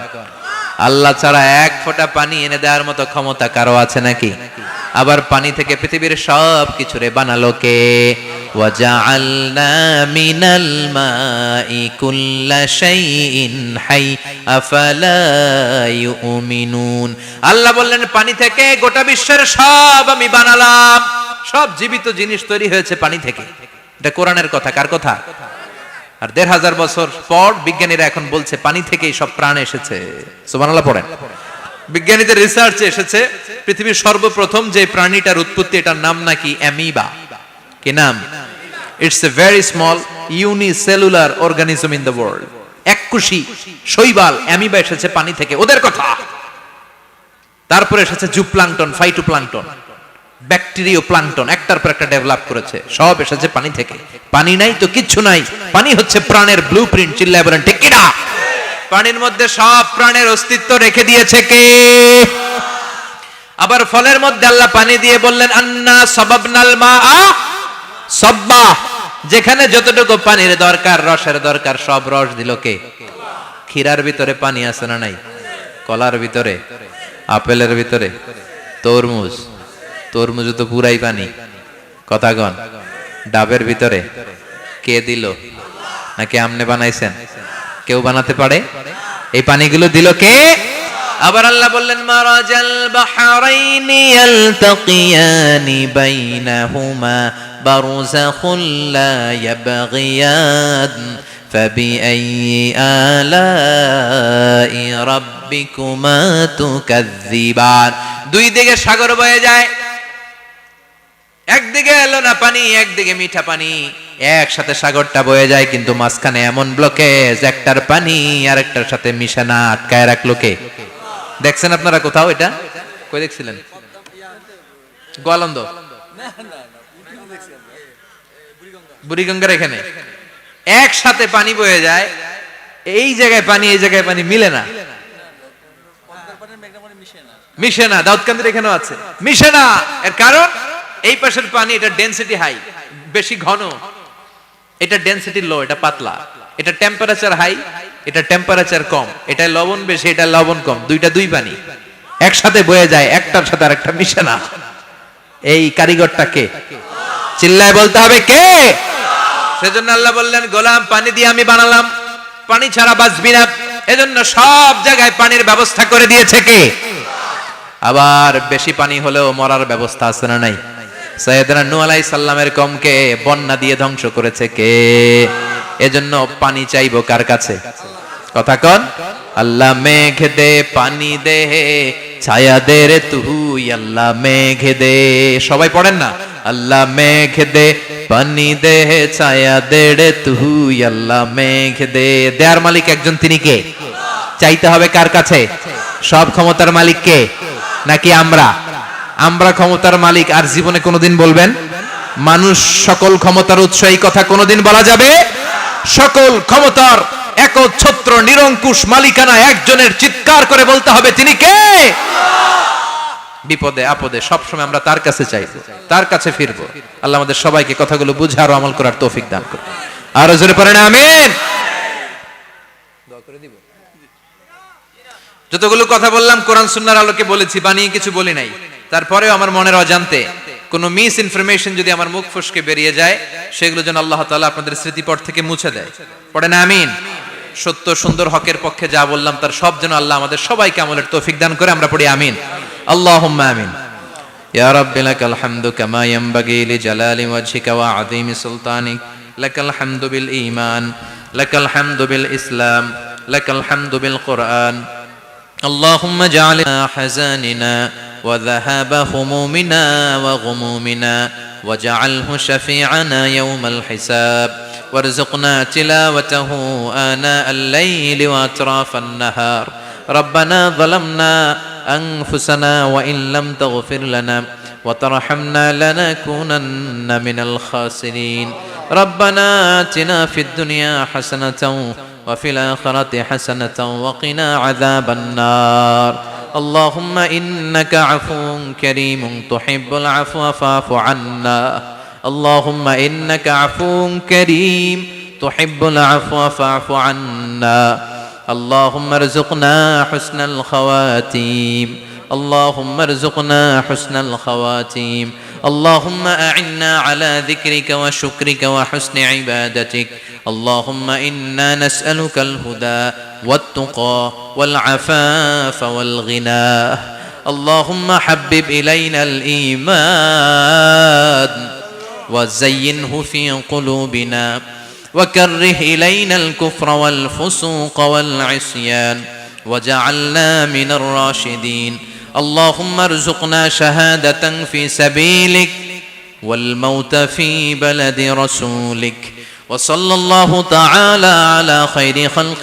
আল্লাহ ছাড়া এক ফোঁটা পানি এনে দেওয়ার মতো ক্ষমতা কারো আছে নাকি? আবার পানি থেকে পৃথিবীর সব কিছুরে বানালো কে? ওয়াজআলনা মিনাল মাই কুল্লা শাইইন হাই আফালা ইউমিনুন। আল্লাহ বললেন পানি থেকে গোটা বিশ্বের সব আমি বানালাম, সব জীবিত জিনিস তৈরি হয়েছে পানি থেকে। এটা কোরআনের কথা, কার কথা? আর ১৫০০ বছর পর বিজ্ঞানীরা এখন বলছে পানি থেকেই সব প্রাণ এসেছে। সুবহানাল্লাহ পড়েন। বিজ্ঞানীদের রিসার্চে এসেছে পৃথিবীর সর্বপ্রথম যে প্রাণীটার উৎপত্তি, এটার নাম নাকি অ্যামিবা। কি নাম? It's a very small unicellular organism in the world. এককোষী শৈবাল অ্যামিবা এসেছে পানি থেকে, ওদের কথা। তারপরে এসেছে জুপ্লাঙ্কটন, ফাইটোপ্লাঙ্কটন, ব্যাকটেরিয়া প্লাঙ্কটন, একটার পর একটা ডেভেলপ করেছে, সব এসেছে পানি থেকে। পানি নাই তো কিচ্ছু নাই। পানি হচ্ছে প্রাণের ব্লুপ্রিন্ট। চিল্লায় বলেন ঠিক কিনা? পানির মধ্যে সব প্রাণের অস্তিত্ব রেখে দিয়েছে কে? আবার ফলের মধ্যে আল্লাহ পানি দিয়ে বললেন আন্না সাবাবনাল মাআ সাব্বা। যেখানে যতটুকু পানির দরকার, রসের দরকার, সব রস দিল কে? ক্ষীরার ভিতরে পানি আছে না নাই? কলার ভিতরে, আপেলের ভিতরে, তরমুজ, তরমুজ তো পুরাই পানি। কথা কন। ডাবের ভিতরে কে দিল? নাকি আমনে বানাইছেন? কেউ বানাতে পারে? এই পানিগুলো দিল কে? আবার আল্লাহ বললেন মারাজাল বাহরাইনি ইয়ালতাকিয়ানি বাইনাহুমা বারযাখুল লা ইয়াবগিয়ান ফাবিআইয়ি আলাই রাব্বিকুমা তুকাযযিবান। দুই দিকে সাগর বয়ে যায়, একদিকে লোনা পানি, একদিকে মিঠা পানি, একসাথে সাগরটা বয়ে যায়, কিন্তু মাঝখানে এমন ব্লকেজ, একটার পানি আরেকটার সাথে মিশে না, আটকায় রাখলো কে? দেখছেন আপনারা কোথাও এটা? কই দেখছিলেন? গোয়ালন্দ, বুড়িগঙ্গার এখানে একসাথে পানি বয়ে যায়, এই জায়গায় পানি এই জায়গায় পানি মিলে না, মিশে না। দাউদকান্দির এখানেও আছে, মিশে না। এর কারণ এই পাশের পানি, এটা ডেনসিটি হাই, বেশি ঘন, এটা ডেনসিটি লো, এটা পাতলা, এটা টেম্পারেচার হাই, এটা টেম্পারেচার কম, এটা লবণ বেশি, এটা লবণ কম, দুইটা দুই পানি একসাথে বয়ে যায়, একটার সাথে আরেকটা মিশে না। এই কারিগরটা কে? চিল্লায় বলতে হবে কে? সেজন্য আল্লাহ বললেন গোলাম পানি দিয়ে আমি বানালাম, পানি ছাড়া বাঁচবি না, এজন্য সব জায়গায় পানির ব্যবস্থা করে দিয়েছে কে? আবার বেশি পানি হলেও মরার ব্যবস্থা আছে না নাই? সাইয়েদনা নূহ আলাইহিস সালামের কওমকে বন্যা দিয়ে ধ্বংস করেছে কে? এজন্য পানি চাইবো কার কাছে? কথা কন। আল্লাহ মেঘ দে পানি দে ছায়া দে রে তুই, আল্লাহ মেঘ দে। সবাই পড়েন না? আল্লাহ মেঘ দে পানি দে ছায়া দে রে তুই, আল্লাহ মেঘ দে। দেয়ার মালিক একজন, তিনি কে? চাইতে হবে কার কাছে? সব ক্ষমতার মালিক কে? নাকি আমরা? আমরা ক্ষমতার মালিক। আর জীবনে কোনোদিন বলবেন মানুষ সকল ক্ষমতার উৎস, এই কথা কোনোদিন বলা যাবে? সকল ক্ষমতার একচ্ছত্র নিরঙ্কুশ মালিকানা একজনের, চিৎকার করে বলতে হবে তিনি কে? বিপদে আপদে সবসময় আমরা তার কাছে চাইবো, তার কাছে ফিরবো। আল্লাহ আমাদের সবাইকে কথাগুলো বুঝে আরো আমল করার তৌফিক দান করুন। আরো জোরে পড়েন আমিন। দোয়া করে দিব। যতগুলো কথা বললাম কোরআন সুন্নাহর আলোকে বলেছি, বানিয়ে কিছু বলি নাই। তারপরেও আমার মনের অজান্তে কোনো মিস ইনফরমেশন যদি আমার মুখ ফসকে বেরিয়ে যায়, সেগুলো যেন আল্লাহ তাআলা আপনাদের স্মৃতিপট থেকে মুছে দেয়। পড়েন আমিন। সত্য সুন্দর হকের পক্ষে যা বললাম তার সব যেন আল্লাহ আমাদের সবাইকে আমলের তৌফিক দান করে। আমরা পড়ি আমিন, আল্লাহুম্মা আমিন। ইয়া রাব্বি লাকাল হামদু কামা ইয়ানবাগি লিজালালি ওয়াজহিকা ওয়া আযীমি সুলতানিক, লাকাল হামদু বিল ঈমান, লাকাল হামদু বিল ইসলাম, লাকাল হামদু বিল কুরআন। اللهم اجعل حزاننا وذهاب همومنا وغمومنا واجعله شفيعنا يوم الحساب وارزقنا تلاوته آناء الليل وأطراف النهار. ربنا ظلمنا أنفسنا وإن لم تغفر لنا وترحمنا لنكونن من الخاسرين. ربنا آتنا في الدنيا حسنة وفي الآخرة حسنة وقنا عذاب النار. اللهم إنك عفو كريم تحب العفو فاعف عنا. اللهم إنك عفو كريم تحب العفو فاعف عنا. اللهم ارزقنا حسن الخواتيم. اللهم ارزقنا حسن الخواتيم. اللهم أعنا على ذكرك وشكرك وحسن عبادتك. اللهم إنا نسألك الهدى والتقى والعفاف والغنى. اللهم حبب إلينا الإيمان وزينه في قلوبنا وكره إلينا الكفر والفسوق والعصيان وجعلنا من الراشدين. اللهم ارزقنا شهادة في سبيلك والموت في بلد رسولك. وصلى الله تعالى على خير خلق